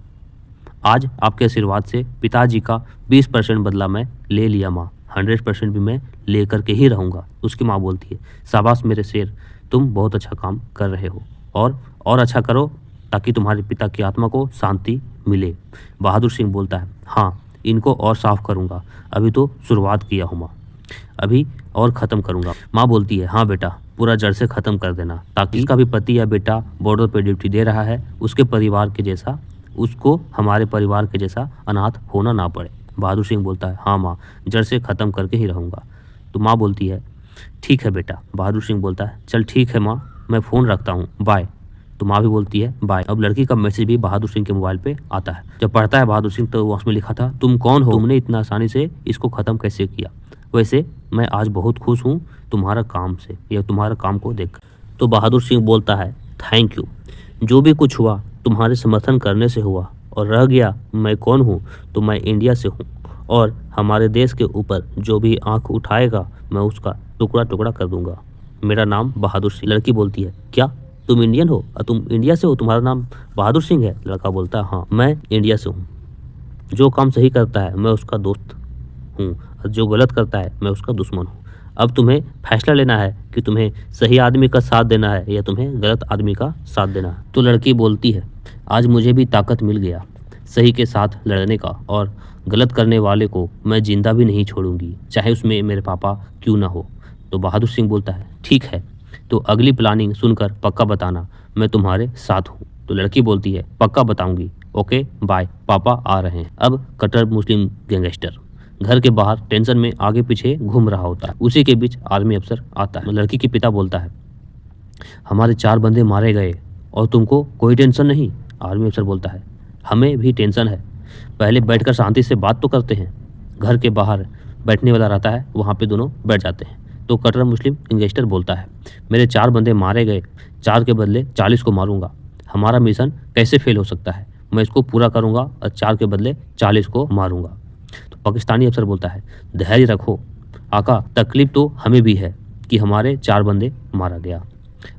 आज आपके आशीर्वाद से पिताजी का 20% बदला मैं ले लिया माँ, 100% भी मैं ले करके ही रहूँगा। उसकी माँ बोलती है, शाबाश मेरे शेर, तुम बहुत अच्छा काम कर रहे हो, और अच्छा करो ताकि तुम्हारे पिता की आत्मा को शांति मिले। बहादुर सिंह बोलता है, हाँ इनको और साफ करूँगा, अभी तो शुरुआत किया हूँ माँ, अभी और ख़त्म करूँगा। माँ बोलती है, हाँ बेटा, पूरा जड़ से ख़त्म कर देना, ताकि इसका भी पति या बेटा बॉर्डर पे ड्यूटी दे रहा है, उसके परिवार के जैसा, उसको हमारे परिवार के जैसा अनाथ होना ना पड़े। बहादुर सिंह बोलता है, हाँ माँ, जड़ से ख़त्म करके ही रहूँगा। तो माँ बोलती है, ठीक है बेटा। बहादुर सिंह बोलता है, चल ठीक है माँ, मैं फ़ोन रखता हूँ, बाय। तो माँ भी बोलती है बाय। अब लड़की का मैसेज भी बहादुर सिंह के मोबाइल पे आता है। जब पढ़ता है बहादुर सिंह तो उसमें लिखा था, तुम कौन हो, तुमने इतना आसानी से इसको ख़त्म कैसे किया। वैसे मैं आज बहुत खुश हूँ तुम्हारा काम से, या तुम्हारा काम को देख। तो बहादुर सिंह बोलता है, थैंक यू, जो भी कुछ हुआ तुम्हारे समर्थन करने से हुआ, और रह गया मैं कौन हूँ, तो मैं इंडिया से हूँ, और हमारे देश के ऊपर जो भी आंख उठाएगा मैं उसका टुकड़ा टुकड़ा कर दूंगा। मेरा नाम बहादुर सिंह। लड़की बोलती है, क्या तुम इंडियन हो, तुम इंडिया से हो, तुम्हारा नाम बहादुर सिंह है। लड़का बोलता है, हाँ मैं इंडिया से हूँ, जो काम सही करता है मैं उसका दोस्त हूँ, और जो गलत करता है मैं उसका दुश्मन हूँ। अब तुम्हें फैसला लेना है कि तुम्हें सही आदमी का साथ देना है या तुम्हें गलत आदमी का साथ देना है। तो लड़की बोलती है, आज मुझे भी ताकत मिल गया सही के साथ लड़ने का, और गलत करने वाले को मैं जिंदा भी नहीं छोड़ूंगी, चाहे उसमें मेरे पापा क्यों ना हो। तो बहादुर सिंह बोलता है, ठीक है, तो अगली प्लानिंग सुनकर पक्का बताना, मैं तुम्हारे साथ हूँ। तो लड़की बोलती है, पक्का बताऊंगी, ओके बाय, पापा आ रहे हैं। अब कट्टर मुस्लिम गैंगस्टर घर के बाहर टेंशन में आगे पीछे घूम रहा होता है। उसी के बीच आर्मी अफसर आता है। लड़की के पिता बोलता है, हमारे 4 बंदे मारे गए और तुमको कोई टेंशन नहीं। आर्मी अफसर बोलता है, हमें भी टेंशन है, पहले बैठकर शांति से बात तो करते हैं। घर के बाहर बैठने वाला रहता है, वहाँ पे दोनों बैठ जाते हैं। तो कट्टर मुस्लिम गैंगस्टर बोलता है, मेरे 4 बंदे मारे गए, 4 के बदले 40 को मारूंगा। हमारा मिशन कैसे फेल हो सकता है, मैं इसको पूरा करूंगा और 4 के बदले 40 को मारूंगा। तो पाकिस्तानी अफसर बोलता है, धैर्य रखो आका, तकलीफ तो हमें भी है कि हमारे 4 बंदे मारा गया।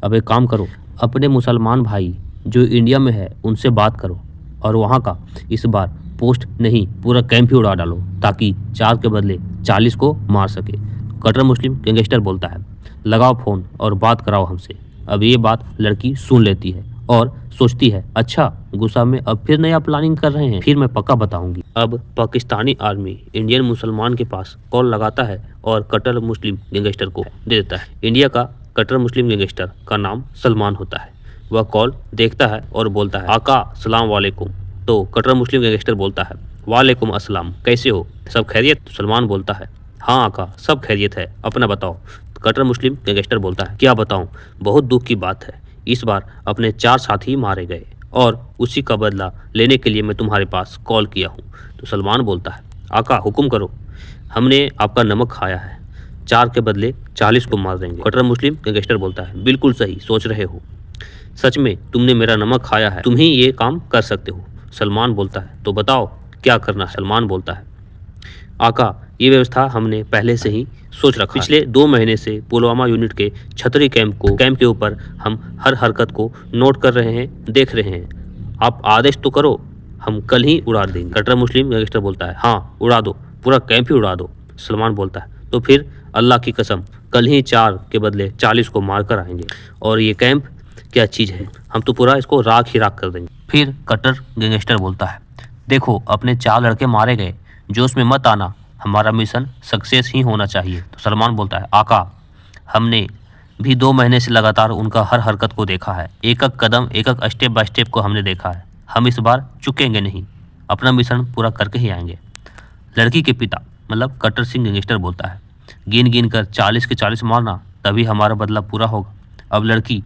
अब एक काम करो, अपने मुसलमान भाई जो इंडिया में है उनसे बात करो, और वहाँ का इस बार पोस्ट नहीं पूरा कैंप ही उड़ा डालो, ताकि 4 के बदले 40 को मार सके। कट्टर मुस्लिम गैंगस्टर बोलता है, लगाओ फ़ोन और बात कराओ हमसे। अब ये बात लड़की सुन लेती है और सोचती है, अच्छा गुस्सा में अब फिर नया प्लानिंग कर रहे हैं, फिर मैं पक्का बताऊंगी। अब पाकिस्तानी आर्मी इंडियन मुसलमान के पास कॉल लगाता है और कट्टर मुस्लिम गैंगस्टर को दे देता है। इंडिया का कट्टर मुस्लिम गैंगस्टर का नाम सलमान होता है। वह कॉल देखता है और बोलता है, आका सलाम वालेकुम। तो कट्टर मुस्लिम गैंगस्टर बोलता है, वालेकुम अस्सलाम, कैसे हो, सब खैरियत। तो सलमान बोलता है, हाँ आका सब खैरियत है, अपना बताओ। कट्टर मुस्लिम गैंगस्टर बोलता है, क्या बताऊं, बहुत दुख की बात है, इस बार अपने 4 साथी मारे गए और उसी का बदला लेने के लिए मैं तुम्हारे पास कॉल किया हूँ। तो सलमान बोलता है, आका हुक्म करो, हमने आपका नमक खाया है, 4 के बदले 40 को मार देंगे। कट्टर मुस्लिम गैंगस्टर बोलता है, बिल्कुल सही सोच रहे हो, सच में तुमने मेरा नमक खाया है, तुम ही ये काम कर सकते हो। सलमान बोलता है, तो बताओ क्या करना है। सलमान बोलता है, आका ये व्यवस्था हमने पहले से ही सोच रखा। पिछले 2 महीने से पुलवामा यूनिट के छतरी कैंप के ऊपर हम हर हरकत को नोट कर रहे हैं, देख रहे हैं। आप आदेश तो करो, हम कल ही उड़ा देंगे। कट्टर मुस्लिम गैंगस्टर बोलता है, हाँ उड़ा दो, पूरा कैंप ही उड़ा दो। सलमान बोलता है, तो फिर अल्लाह की कसम कल ही 4 के बदले 40 को मार कर आएंगे। और ये कैंप क्या चीज़ है, हम तो पूरा इसको राख ही राख कर देंगे। फिर कट्टर गैंगस्टर बोलता है, देखो अपने 4 लड़के मारे गए, जोश में मत आना, हमारा मिशन सक्सेस ही होना चाहिए। तो सलमान बोलता है, आका हमने भी 2 महीने से लगातार उनका हर हरकत को देखा है, एक एक कदम एक एक स्टेप बाय स्टेप को हमने देखा है, हम इस बार चुकेंगे नहीं, अपना मिशन पूरा करके ही आएंगे। लड़की के पिता मतलब कट्टर सिंह गैंगस्टर बोलता है, गिन गिन कर 40 के 40 मारना, तभी हमारा बदला पूरा होगा। अब लड़की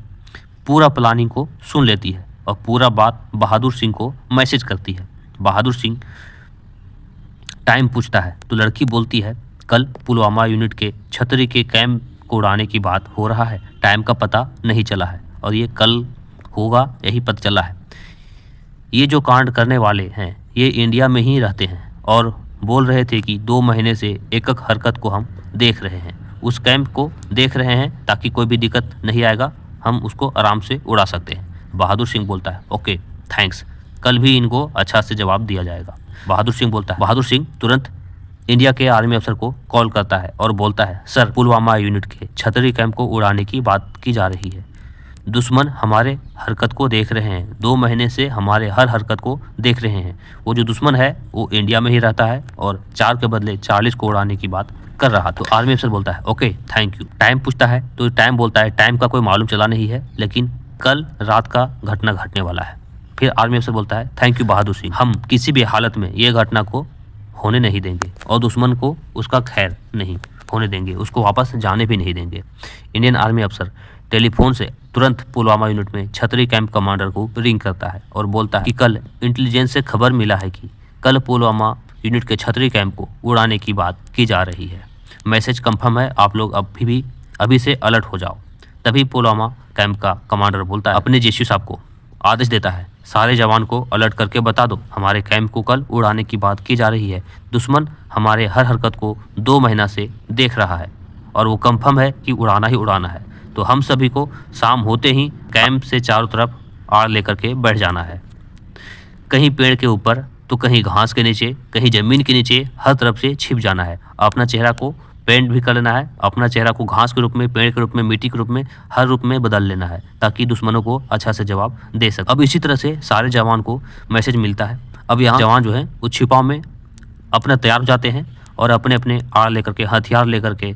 पूरा प्लानिंग को सुन लेती है और पूरा बात बहादुर सिंह को मैसेज करती है। बहादुर सिंह टाइम पूछता है तो लड़की बोलती है, कल पुलवामा यूनिट के छतरी के कैंप को उड़ाने की बात हो रहा है, टाइम का पता नहीं चला है और ये कल होगा यही पता चला है। ये जो कांड करने वाले हैं ये इंडिया में ही रहते हैं और बोल रहे थे कि 2 महीने से एक एक हरकत को हम देख रहे हैं, उस कैंप को देख रहे हैं ताकि कोई भी दिक्कत नहीं आएगा, हम उसको आराम से उड़ा सकते हैं। बहादुर सिंह बोलता है, ओके थैंक्स, कल भी इनको अच्छा से जवाब दिया जाएगा। बहादुर सिंह बोलता है, बहादुर सिंह तुरंत इंडिया के आर्मी अफसर को कॉल करता है और बोलता है, सर पुलवामा यूनिट के छतरी कैंप को उड़ाने की बात की जा रही है, दुश्मन हमारे हरकत को देख रहे हैं, 2 महीने से हमारे हर हरकत को देख रहे हैं, वो जो दुश्मन है वो इंडिया में ही रहता है और 4 के बदले 40 को उड़ाने की बात कर रहा। तो आर्मी अफसर बोलता है, ओके थैंक यू। टाइम पूछता है तो टाइम बोलता है, टाइम का कोई मालूम चला नहीं है, लेकिन कल रात का घटना घटने वाला है। फिर आर्मी अफसर बोलता है, थैंक यू बहादुर सिंह, हम किसी भी हालत में ये घटना को होने नहीं देंगे और दुश्मन को उसका खैर नहीं होने देंगे, उसको वापस जाने भी नहीं देंगे। इंडियन आर्मी अफसर टेलीफोन से तुरंत पुलवामा यूनिट में छतरी कैंप कमांडर को रिंग करता है और बोलता है कि कल इंटेलिजेंस से खबर मिला है कि कल पुलवामा यूनिट के छतरी कैंप को उड़ाने की बात की जा रही है, मैसेज कंफर्म है, आप लोग अभी से अलर्ट हो जाओ। तभी पुलवामा कैंप का कमांडर बोलता है, अपने जेसी साहब को आदेश देता है, सारे जवान को अलर्ट करके बता दो हमारे कैंप को कल उड़ाने की बात की जा रही है, दुश्मन हमारे हर हरकत को 2 महीना से देख रहा है और वो कंफर्म है कि उड़ाना ही उड़ाना है। तो हम सभी को शाम होते ही कैंप से चारों तरफ आड़ लेकर के बैठ जाना है, कहीं पेड़ के ऊपर तो कहीं घास के नीचे, कहीं जमीन के नीचे, हर तरफ से छिप जाना है। अपना चेहरा को पेंट भी कर लेना है, अपना चेहरा को घास के रूप में, पेड़ के रूप में, मिट्टी के रूप में, हर रूप में बदल लेना है ताकि दुश्मनों को अच्छा से जवाब दे सके। अब इसी तरह से सारे जवान को मैसेज मिलता है। अब यहाँ जवान जो है वो छिपाव में अपना तैयार हो जाते हैं और अपने अपने आड़ लेकर के, हथियार लेकर के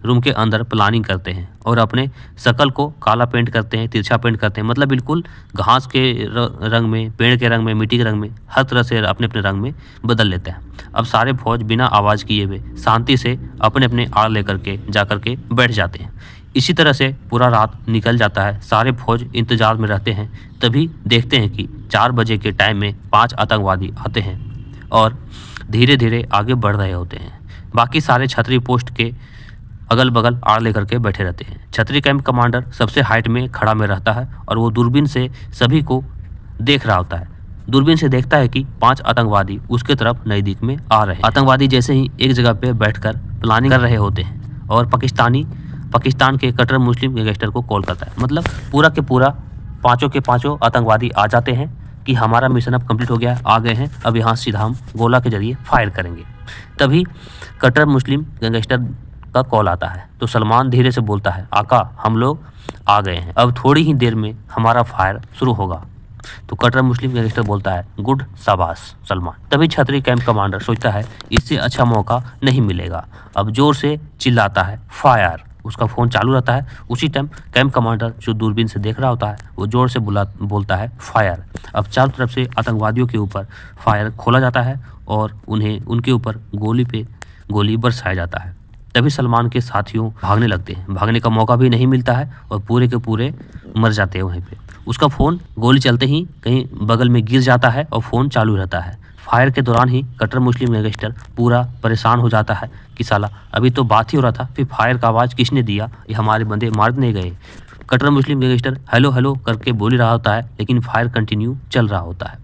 रूम के अंदर प्लानिंग करते हैं और अपने शकल को काला पेंट करते हैं, तिरछा पेंट करते हैं, मतलब बिल्कुल घास के रंग में, पेड़ के रंग में, मिट्टी के रंग में, हर तरह से अपने अपने रंग में बदल लेते हैं। अब सारे फौज बिना आवाज़ किए हुए शांति से अपने अपने आड़ लेकर के जाकर के बैठ जाते हैं। इसी तरह से पूरा रात निकल जाता है, सारे फौज इंतजार में रहते हैं। तभी देखते हैं कि 4 बजे के टाइम में 5 आतंकवादी आते हैं और धीरे धीरे आगे बढ़ रहे होते हैं। बाकी सारे छतरी पोस्ट के अगल बगल आड़ लेकर के बैठे रहते हैं। छतरी कैंप कमांडर सबसे हाइट में खड़ा में रहता है और वो दूरबीन से सभी को देख रहा होता है। दूरबीन से देखता है कि 5 आतंकवादी उसके तरफ नजदीक में आ रहे हैं। आतंकवादी जैसे ही एक जगह पे बैठकर प्लानिंग कर रहे होते हैं और पाकिस्तान के कट्टर मुस्लिम गैंगस्टर को कॉल करता है, मतलब पूरा के पूरा 5 के 5 आतंकवादी आ जाते हैं कि हमारा मिशन अब कंप्लीट हो गया, आ गए हैं, अब यहाँ सीधा हम गोला के जरिए फायर करेंगे। तभी कट्टर मुस्लिम गैंगस्टर का कॉल आता है तो सलमान धीरे से बोलता है, आका हम लोग आ गए हैं, अब थोड़ी ही देर में हमारा फायर शुरू होगा। तो कट्टर मुस्लिम गैंगस्टर बोलता है, गुड शाबाश सलमान। तभी छतरी कैंप कमांडर सोचता है इससे अच्छा मौका नहीं मिलेगा, अब जोर से चिल्लाता है, फायर। उसका फ़ोन चालू रहता है। उसी टाइम कैंप कमांडर जो दूरबीन से देख रहा होता है वो जोर से बोलता है, फायर। अब चारों तरफ से आतंकवादियों के ऊपर फायर खोला जाता है और उनके ऊपर गोली बरसाया जाता है। तभी सलमान के साथियों भागने लगते हैं, भागने का मौका भी नहीं मिलता है और पूरे के पूरे मर जाते हैं वहीं पे। उसका फ़ोन गोली चलते ही कहीं बगल में गिर जाता है और फ़ोन चालू रहता है। फायर के दौरान ही कट्टर मुस्लिम गैंगस्टर पूरा परेशान हो जाता है कि साला अभी तो बात ही हो रहा था, फिर फायर का आवाज़ किसने दिया, ये हमारे बंदे मार नहीं गए। कट्टर मुस्लिम गैंगस्टर हेलो हेलो करके बोल ही रहा होता है, लेकिन फायर कंटिन्यू चल रहा होता है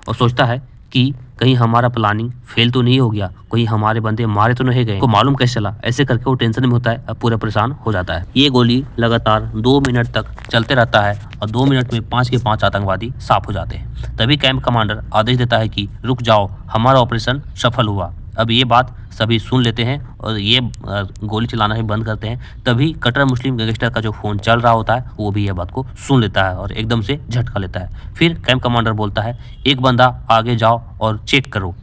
और सोचता है कि कहीं हमारा प्लानिंग फेल तो नहीं हो गया, कहीं हमारे बंदे मारे तो नहीं गए, को मालूम कैसे चला। ऐसे करके वो टेंशन में होता है, अब पूरा परेशान हो जाता है। ये गोली लगातार 2 मिनट तक चलते रहता है और 2 मिनट में 5 के 5 आतंकवादी साफ हो जाते हैं। तभी कैंप कमांडर आदेश देता है कि रुक जाओ, हमारा ऑपरेशन सफल हुआ। अब ये बात सभी सुन लेते हैं और ये गोली चलाना ही बंद करते हैं। तभी कट्टर मुस्लिम गैंगस्टर का जो फ़ोन चल रहा होता है वो भी ये बात को सुन लेता है और एकदम से झटका लेता है। फिर कैंप कमांडर बोलता है एक बंदा आगे जाओ और चेक करो।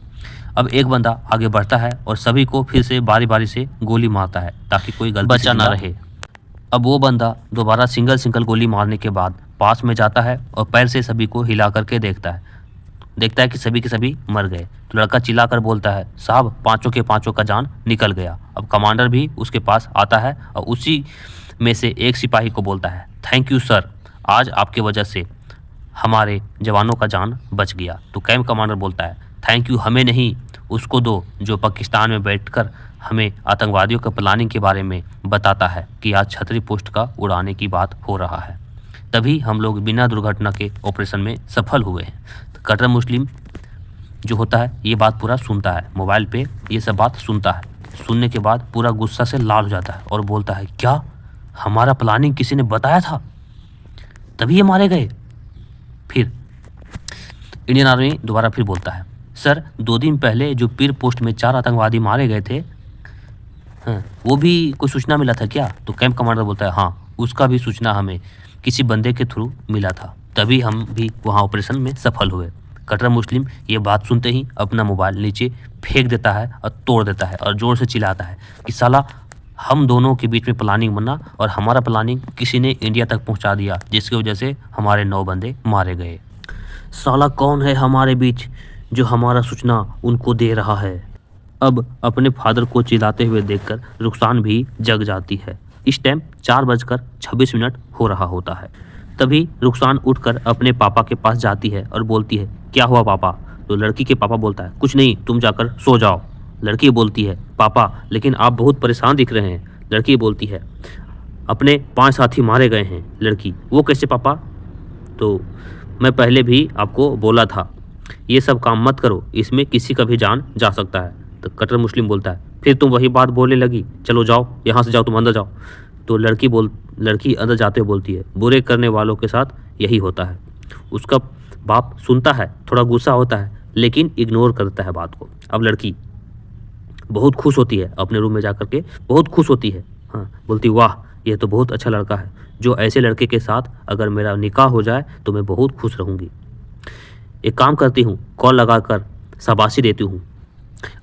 अब एक बंदा आगे बढ़ता है और सभी को फिर से बारी बारी से गोली मारता है ताकि कोई गलती बचा ना रहे। अब वो बंदा दोबारा सिंगल गोली मारने के बाद पास में जाता है और पैर से सभी को हिला करके देखता है कि सभी के सभी मर गए। तो लड़का चिल्लाकर बोलता है साहब 5 के 5 का जान निकल गया। अब कमांडर भी उसके पास आता है और उसी में से एक सिपाही को बोलता है थैंक यू सर, आज आपके वजह से हमारे जवानों का जान बच गया। तो कैंप कमांडर बोलता है थैंक यू हमें नहीं, उसको दो जो पाकिस्तान में बैठकर हमें आतंकवादियों के प्लानिंग के बारे में बताता है कि आज छतरी पोस्ट का उड़ाने की बात हो रहा है। तभी हम लोग बिना दुर्घटना के ऑपरेशन में सफल हुए हैं। कट्टर मुस्लिम जो होता है ये बात पूरा सुनता है, मोबाइल पे ये सब बात सुनता है। सुनने के बाद पूरा गुस्सा से लाल हो जाता है और बोलता है क्या हमारा प्लानिंग किसी ने बताया था तभी ये मारे गए। फिर इंडियन आर्मी दोबारा फिर बोलता है सर 2 दिन पहले जो पीर पोस्ट में 4 आतंकवादी मारे गए थे, हाँ, वो भी कोई सूचना मिला था क्या? तो कैंप कमांडर बोलता है हाँ, उसका भी सूचना हमें किसी बंदे के थ्रू मिला था, तभी हम भी वहाँ ऑपरेशन में सफल हुए। कट्टर मुस्लिम ये बात सुनते ही अपना मोबाइल नीचे फेंक देता है और तोड़ देता है और ज़ोर से चिल्लाता है कि साला हम दोनों के बीच में प्लानिंग बना और हमारा प्लानिंग किसी ने इंडिया तक पहुंचा दिया, जिसकी वजह से हमारे 9 बंदे मारे गए। साला कौन है हमारे बीच जो हमारा सूचना उनको दे रहा है? अब अपने फादर को चिल्लाते हुए देखकर रुखसान भी जग जाती है। इस टाइम 4:26 हो रहा होता है। तभी रुखसान उठकर अपने पापा के पास जाती है और बोलती है क्या हुआ पापा? तो लड़की के पापा बोलता है कुछ नहीं, तुम जाकर सो जाओ। लड़की बोलती है पापा लेकिन आप बहुत परेशान दिख रहे हैं। लड़की बोलती है अपने 5 साथी मारे गए हैं। लड़की वो कैसे पापा? तो मैं पहले भी आपको बोला था ये सब काम मत करो, इसमें किसी का भी जान जा सकता है। तो कट्टर मुस्लिम बोलता है फिर तुम वही बात बोलने लगी, चलो जाओ यहाँ से, जाओ तुम अंदर जाओ। तो लड़की अंदर जाते हुए बोलती है बुरे करने वालों के साथ यही होता है। उसका बाप सुनता है, थोड़ा गुस्सा होता है लेकिन इग्नोर करता है बात को। अब लड़की बहुत खुश होती है, अपने रूम में जा करके बहुत खुश होती है। हाँ, बोलती वाह ये तो बहुत अच्छा लड़का है, जो ऐसे लड़के के साथ अगर मेरा निकाह हो जाए तो मैं बहुत खुश रहूँगी। एक काम करती हूँ, कॉल लगाकर शाबाशी देती हूँ।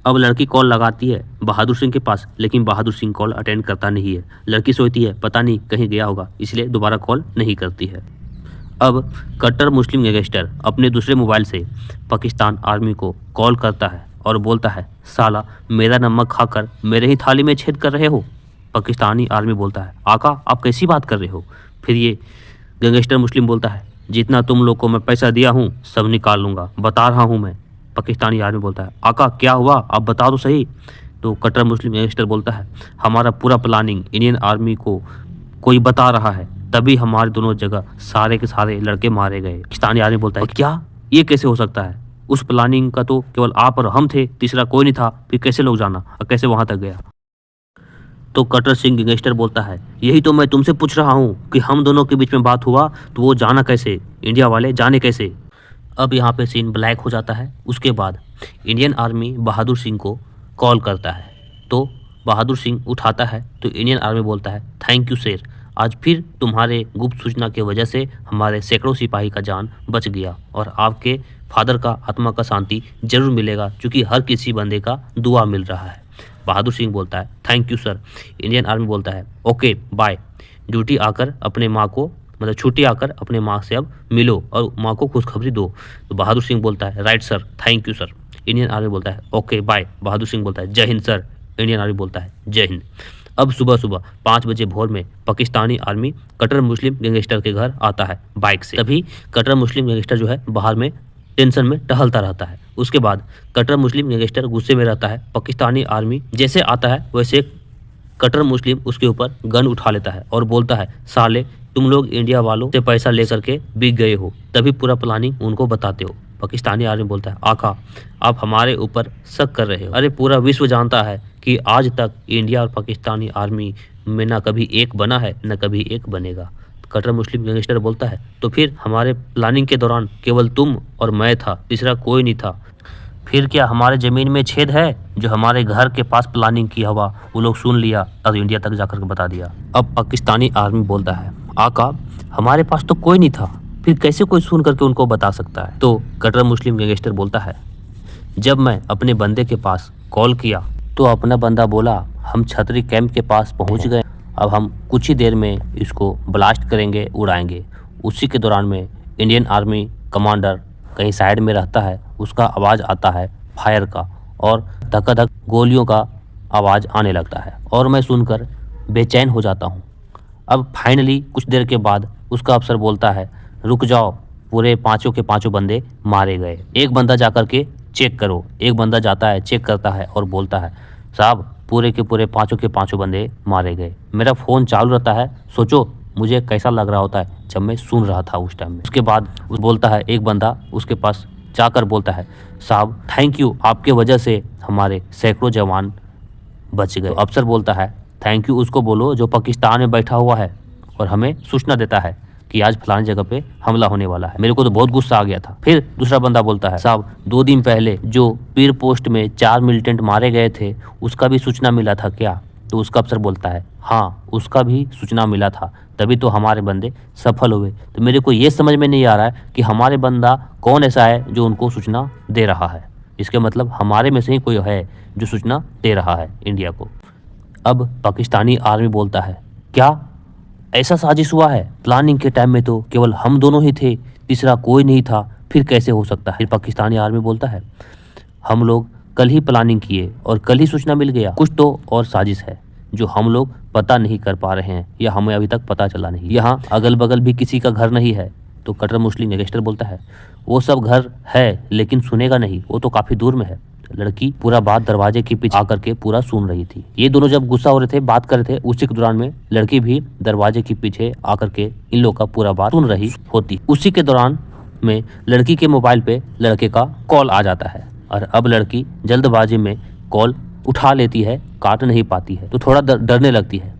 अब लड़की कॉल लगाती है बहादुर सिंह के पास, लेकिन बहादुर सिंह कॉल अटेंड करता नहीं है। लड़की सोचती है पता नहीं कहीं गया होगा, इसलिए दोबारा कॉल नहीं करती है। अब कट्टर मुस्लिम गैंगस्टर अपने दूसरे मोबाइल से पाकिस्तान आर्मी को कॉल करता है और बोलता है साला मेरा नमक खाकर मेरे ही थाली में छेद कर रहे हो। पाकिस्तानी आर्मी बोलता है आका आप कैसी बात कर रहे हो? फिर ये गैंगस्टर मुस्लिम बोलता है जितना तुम लोग को मैं पैसा दिया हूँ सब निकाल लूँगा, बता रहा हूँ मैं। पाकिस्तानी आर्मी बोलता है आका क्या हुआ आप बता दो सही। तो कट्टर मुस्लिम गैंगस्टर बोलता है हमारा पूरा प्लानिंग इंडियन आर्मी को कोई बता रहा है, तभी हमारे दोनों जगह सारे के सारे लड़के मारे गए। पाकिस्तानी आर्मी बोलता है क्या ये कैसे हो सकता है? उस प्लानिंग का तो केवल आप और हम थे, तीसरा कोई नहीं था, फिर कैसे लोग जाना और कैसे वहां तक गया? तो कट्टर सिंह गैंगस्टर बोलता है यही तो मैं तुमसे पूछ रहा हूँ कि हम दोनों के बीच में बात हुआ तो वो जाना कैसे, इंडिया वाले जाने कैसे? अब यहाँ पे सीन ब्लैक हो जाता है। उसके बाद इंडियन आर्मी बहादुर सिंह को कॉल करता है, तो बहादुर सिंह उठाता है। तो इंडियन आर्मी बोलता है थैंक यू सर, आज फिर तुम्हारे गुप्त सूचना की वजह से हमारे सैकड़ों सिपाही का जान बच गया और आपके फादर का आत्मा का शांति जरूर मिलेगा, क्योंकि हर किसी बंदे का दुआ मिल रहा है। बहादुर सिंह बोलता है thank you sir. Indian army बोलता है ओके बाय, ड्यूटी आकर अपने माँ को मतलब छुट्टी आकर अपने माँ से अब मिलो और माँ को खुशखबरी दो। तो बहादुर सिंह बोलता है right sir, thank you sir. Indian army बोलता है ओके बाय। बहादुर सिंह बोलता है जय हिंद सर। इंडियन आर्मी बोलता है जय हिंद। अब सुबह 5 बजे भोर में पाकिस्तानी आर्मी कट्टर मुस्लिम गैंगस्टर के घर आता है बाइक से। तभी कट्टर मुस्लिम गैंगस्टर जो है बाहर में टेंशन में टहलता रहता है। उसके बाद कट्टर मुस्लिम गैंगस्टर गुस्से में रहता है। पाकिस्तानी आर्मी जैसे आता है वैसे कट्टर मुस्लिम उसके ऊपर गन उठा लेता है और बोलता है, साले तुम लोग इंडिया वालों से पैसा लेकर के बिक गए हो, तभी पूरा प्लानिंग उनको बताते हो। पाकिस्तानी आर्मी बोलता है, आका आप हमारे ऊपर शक कर रहे हो। अरे पूरा विश्व जानता है कि आज तक इंडिया और पाकिस्तानी आर्मी में ना कभी एक बना है न कभी एक बनेगा। कट्टर मुस्लिम गैंगस्टर बोलता है, तो फिर हमारे प्लानिंग के दौरान केवल तुम और मैं था, तीसरा कोई नहीं था। फिर क्या हमारे ज़मीन में छेद है जो हमारे घर के पास प्लानिंग किया हुआ वो लोग सुन लिया और इंडिया तक जाकर के बता दिया। अब पाकिस्तानी आर्मी बोलता है, आका हमारे पास तो कोई नहीं था, फिर कैसे कोई सुन करके उनको बता सकता है। तो कट्टर मुस्लिम गैंगस्टर बोलता है, जब मैं अपने बंदे के पास कॉल किया तो अपना बंदा बोला हम छतरी कैंप के पास पहुंच गए, अब हम कुछ ही देर में इसको ब्लास्ट करेंगे, उड़ाएंगे। उसी के दौरान में इंडियन आर्मी कमांडर कहीं साइड में रहता है, उसका आवाज़ आता है फायर का और धक्का-धक गोलियों का आवाज़ आने लगता है और मैं सुनकर बेचैन हो जाता हूँ। अब फाइनली कुछ देर के बाद उसका अफसर बोलता है, रुक जाओ, पूरे पाँचों के पाँचों बंदे मारे गए, एक बंदा जाकर के चेक करो। एक बंदा जाता है, चेक करता है और बोलता है, साहब पूरे के पूरे पाँचों के पाँचों बंदे मारे गए। मेरा फ़ोन चालू रहता है, सोचो मुझे कैसा लग रहा होता है जब मैं सुन रहा था उस टाइम में। उसके बाद वो बोलता है, एक बंदा उसके पास जाकर बोलता है, साहब थैंक यू, आपके वजह से हमारे सैकड़ों जवान बच गए। तो अफसर बोलता है, थैंक यू उसको बोलो जो पाकिस्तान में बैठा हुआ है और हमें सूचना देता है कि आज फलानी जगह पे हमला होने वाला है। मेरे को तो बहुत गुस्सा आ गया था। फिर दूसरा बंदा बोलता है, साहब 2 दिन पहले जो पीर पोस्ट में 4 मिलिटेंट मारे गए थे उसका भी सूचना मिला था क्या? तो उसका अफसर बोलता है, हाँ उसका भी सूचना मिला था, तभी तो हमारे बंदे सफल हुए। तो मेरे को ये समझ में नहीं आ रहा है कि हमारे बंदा कौन ऐसा है जो उनको सूचना दे रहा है। इसके मतलब हमारे में से ही कोई है जो सूचना दे रहा है इंडिया को। अब पाकिस्तानी आर्मी बोलता है, क्या ऐसा साजिश हुआ है? प्लानिंग के टाइम में तो केवल हम दोनों ही थे, तीसरा कोई नहीं था, फिर कैसे हो सकता है? फिर पाकिस्तानी आर्मी बोलता है, हम लोग कल ही प्लानिंग किए और कल ही सूचना मिल गया, कुछ तो और साजिश है जो हम लोग पता नहीं कर पा रहे हैं या हमें अभी तक पता चला नहीं। यहाँ अगल बगल भी किसी का घर नहीं है। तो कट्टर मुस्लिम गैंगस्टर बोलता है, वो सब घर है लेकिन सुनेगा नहीं, वो तो काफ़ी दूर में है। लड़की पूरा बात दरवाजे के पीछे आकर के पूरा सुन रही थी। ये दोनों जब गुस्सा हो रहे थे, बात कर रहे थे, उसी के दौरान में लड़की भी दरवाजे के पीछे आकर के इन लोग का पूरा बात सुन रही होती। उसी के दौरान में लड़की के मोबाइल पे लड़के का कॉल आ जाता है और अब लड़की जल्दबाजी में कॉल उठा लेती है, काट नहीं पाती है, तो थोड़ा डरने लगती है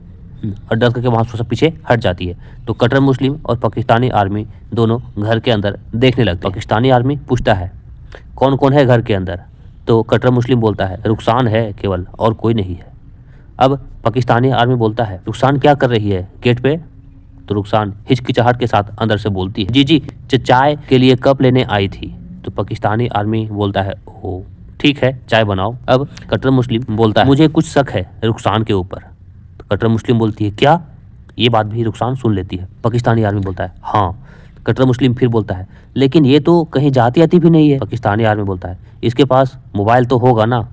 और डर करके वहाँ से पीछे हट जाती है। तो कट्टर मुस्लिम और पाकिस्तानी आर्मी दोनों घर के अंदर देखने लगते। पाकिस्तानी आर्मी पूछता है, कौन कौन है घर के अंदर? तो कट्टर मुस्लिम बोलता है, रुखसान है केवल, और कोई नहीं है। अब पाकिस्तानी आर्मी बोलता है, रुखसान क्या कर रही है गेट पे? तो रुखसान हिचकिचाहट के साथ अंदर से बोलती है, जी चाय के लिए कप लेने आई थी। तो पाकिस्तानी आर्मी बोलता है, ओह ठीक है चाय बनाओ। अब कट्टर मुस्लिम बोलता है, मुझे कुछ शक है रुखसान के ऊपर। तो कट्टर मुस्लिम बोलती है, क्या? ये बात भी रुखसान सुन लेती है। पाकिस्तानी आर्मी बोलता है, हाँ। कट्टर मुस्लिम फिर बोलता है, लेकिन ये तो कहीं जाती आती भी नहीं है। पाकिस्तानी आर्मी बोलता है, इसके पास मोबाइल तो होगा ना।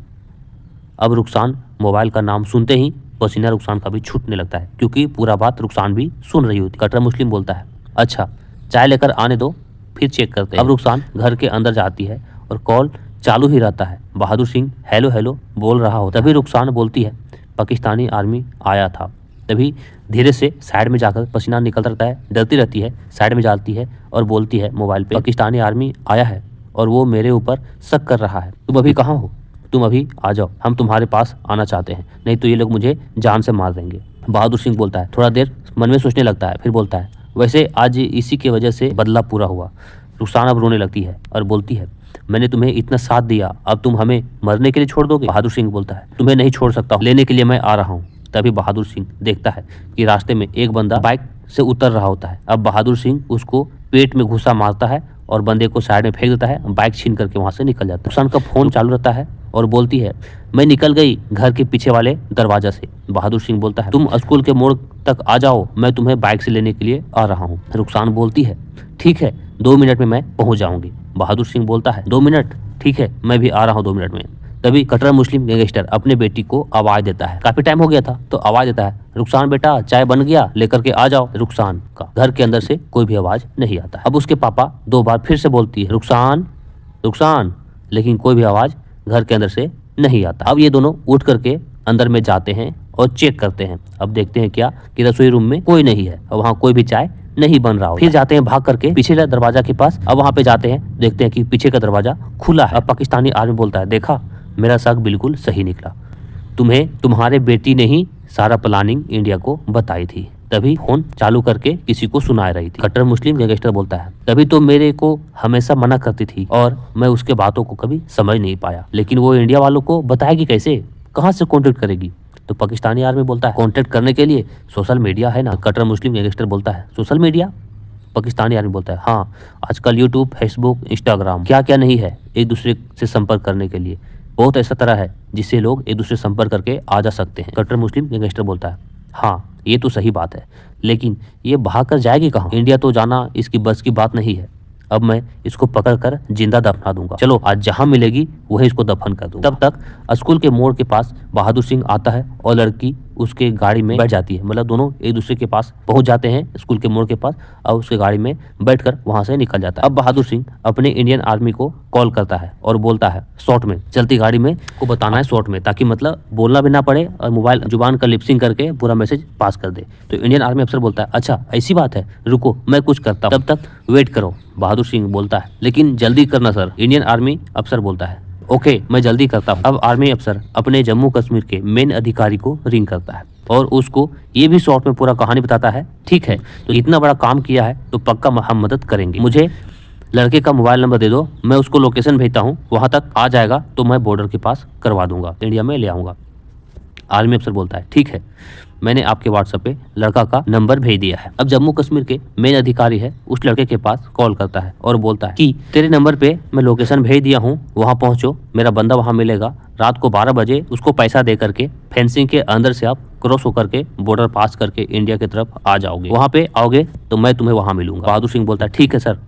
अब रुखसान मोबाइल का नाम सुनते ही पसीना रुखसान का भी छूटने लगता है, क्योंकि पूरा बात रुखसान भी सुन रही होती। कट्टर मुस्लिम बोलता है, अच्छा चाय लेकर आने दो, फिर चेक करते हैं। अब रुखसान घर के अंदर जाती है और कॉल चालू ही रहता है। बहादुर सिंह हेलो हेलो बोल रहा हो। तभी रुखसान बोलती है, पाकिस्तानी आर्मी आया था। तभी धीरे से साइड में जाकर पसीना निकलता रहता है, डरती रहती है, साइड में जाती है और बोलती है मोबाइल पे, पाकिस्तानी आर्मी आया है और वो मेरे ऊपर शक कर रहा है। तुम अभी कहाँ हो? तुम अभी आ जाओ, हम तुम्हारे पास आना चाहते हैं, नहीं तो ये लोग मुझे जान से मार देंगे। बहादुर सिंह बोलता है, थोड़ा देर मन में सोचने लगता है, फिर बोलता है, वैसे आज इसी की वजह से बदला पूरा हुआ। रुखसान अब रोने लगती है और बोलती है, मैंने तुम्हें इतना साथ दिया, अब तुम हमें मरने के लिए छोड़ दोगे? बहादुर सिंह बोलता है, तुम्हें नहीं छोड़ सकता, लेने के लिए मैं आ रहा हूँ। तभी बहादुर सिंह देखता है कि रास्ते में एक बंदा बाइक से उतर रहा होता है। अब बहादुर सिंह उसको पेट में घुसा मारता है और बंदे को साइड में फेंक देता है, बाइक छीन करके वहाँ से निकल जाता है। रुखसान का फोन चालू रहता है और बोलती है, मैं निकल गई घर के पीछे वाले दरवाजा से। बहादुर सिंह बोलता है, तुम स्कूल के मोड़ तक आ जाओ, मैं तुम्हें बाइक से लेने के लिए आ रहा हूँ। रुखसान बोलती है, ठीक है 2 मिनट में मैं पहुँच जाऊँगी। बहादुर सिंह बोलता है, 2 मिनट? ठीक है मैं भी आ रहा हूँ 2 मिनट में। तभी कट्टर मुस्लिम गैंगस्टर अपने बेटी को आवाज देता है, काफी टाइम हो गया था तो आवाज देता है, रुखसान बेटा चाय बन गया, लेकर के आ जाओ। रुखसान का घर के अंदर से कोई भी आवाज नहीं आता। अब उसके पापा 2 बार फिर से बोलती है, रुखसान रुखसान, लेकिन कोई भी आवाज़ घर के अंदर से नहीं आता। अब ये दोनों उठ करके अंदर में जाते हैं और चेक करते हैं। अब देखते हैं क्या कि रसोई रूम में कोई नहीं है और वहाँ कोई भी चाय नहीं बन रहा हो। फिर जाते हैं भाग करके पिछले दरवाजा के पास। अब वहाँ पे जाते हैं, देखते हैं कि पीछे का दरवाजा खुला है। अब पाकिस्तानी आर्मी बोलता है, देखा मेरा शक बिल्कुल सही निकला, तुम्हें तुम्हारे बेटी ने ही सारा प्लानिंग इंडिया को बताई थी, तभी फोन चालू करके किसी को सुना रही थी। कट्टर मुस्लिम गैंगस्टर बोलता है, तभी तो मेरे को हमेशा मना करती थी और मैं उसके बातों को कभी समझ नहीं पाया, लेकिन वो इंडिया वालों को बताएगी कैसे, कहाँ से कॉन्टेक्ट करेगी? तो पाकिस्तानी आर्मी बोलता है, कॉन्टेक्ट करने के लिए सोशल मीडिया है ना। कट्टर मुस्लिम गैंगस्टर बोलता है, सोशल मीडिया? पाकिस्तानी आर्मी बोलता है, हाँ, आजकल यूट्यूब, फेसबुक, इंस्टाग्राम, क्या क्या नहीं है एक दूसरे से संपर्क करने के लिए। बहुत ऐसा तरह है जिससे लोग एक दूसरे से संपर्क करके आ जा सकते हैं। कट्टर मुस्लिम गैंगस्टर बोलता है, हाँ ये तो सही बात है, लेकिन ये भाग कर जाएगी कहाँ? इंडिया तो जाना इसकी बस की बात नहीं है। अब मैं इसको पकड़ कर जिंदा दफना दूंगा। चलो आज जहां मिलेगी वहीं इसको दफन कर दूंगा। तब तक स्कूल के मोड़ के पास बहादुर सिंह आता है और लड़की उसके गाड़ी में बैठ जाती है। मतलब दोनों एक दूसरे के पास पहुंच जाते हैं स्कूल के मोड़ के पास और उसके गाड़ी में बैठकर वहां से निकल जाता है। अब बहादुर सिंह अपने इंडियन आर्मी को कॉल करता है और बोलता है शॉर्ट में, चलती गाड़ी में को बताना है शॉर्ट में, ताकि मतलब बोलना भी ना पड़े और मोबाइल जुबान का लिपसिंग करके पूरा मैसेज पास कर दे। तो इंडियन आर्मी अफसर बोलता है, अच्छा ऐसी बात है, रुको मैं कुछ करता हूँ, तब तक वेट करो। बहादुर सिंह बोलता है, लेकिन जल्दी करना सर। इंडियन आर्मी अफसर बोलता है, ओके मैं जल्दी करता हूँ। अब आर्मी अफसर अपने जम्मू कश्मीर के मेन अधिकारी को रिंग करता है और उसको ये भी शॉर्ट में पूरा कहानी बताता है, ठीक है तो इतना बड़ा काम किया है तो पक्का हम मदद करेंगे, मुझे लड़के का मोबाइल नंबर दे दो, मैं उसको लोकेशन भेजता हूँ, वहां तक आ जाएगा तो मैं बॉर्डर के पास करवा दूंगा, इंडिया में ले आऊंगा। आर्मी अफसर बोलता है, ठीक है मैंने आपके व्हाट्सएप पे लड़का का नंबर भेज दिया है। अब जम्मू कश्मीर के मेन अधिकारी है उस लड़के के पास कॉल करता है और बोलता है कि तेरे नंबर पे मैं लोकेशन भेज दिया हूँ, वहाँ पहुँचो, मेरा बंदा वहाँ मिलेगा, रात को 12 बजे उसको पैसा दे करके फेंसिंग के अंदर से आप क्रॉस होकर के बॉर्डर पास करके इंडिया की तरफ आ जाओगे, वहाँ पे आओगे तो मैं तुम्हें वहाँ मिलूंगा। बहादुर सिंह बोलता है, ठीक है सर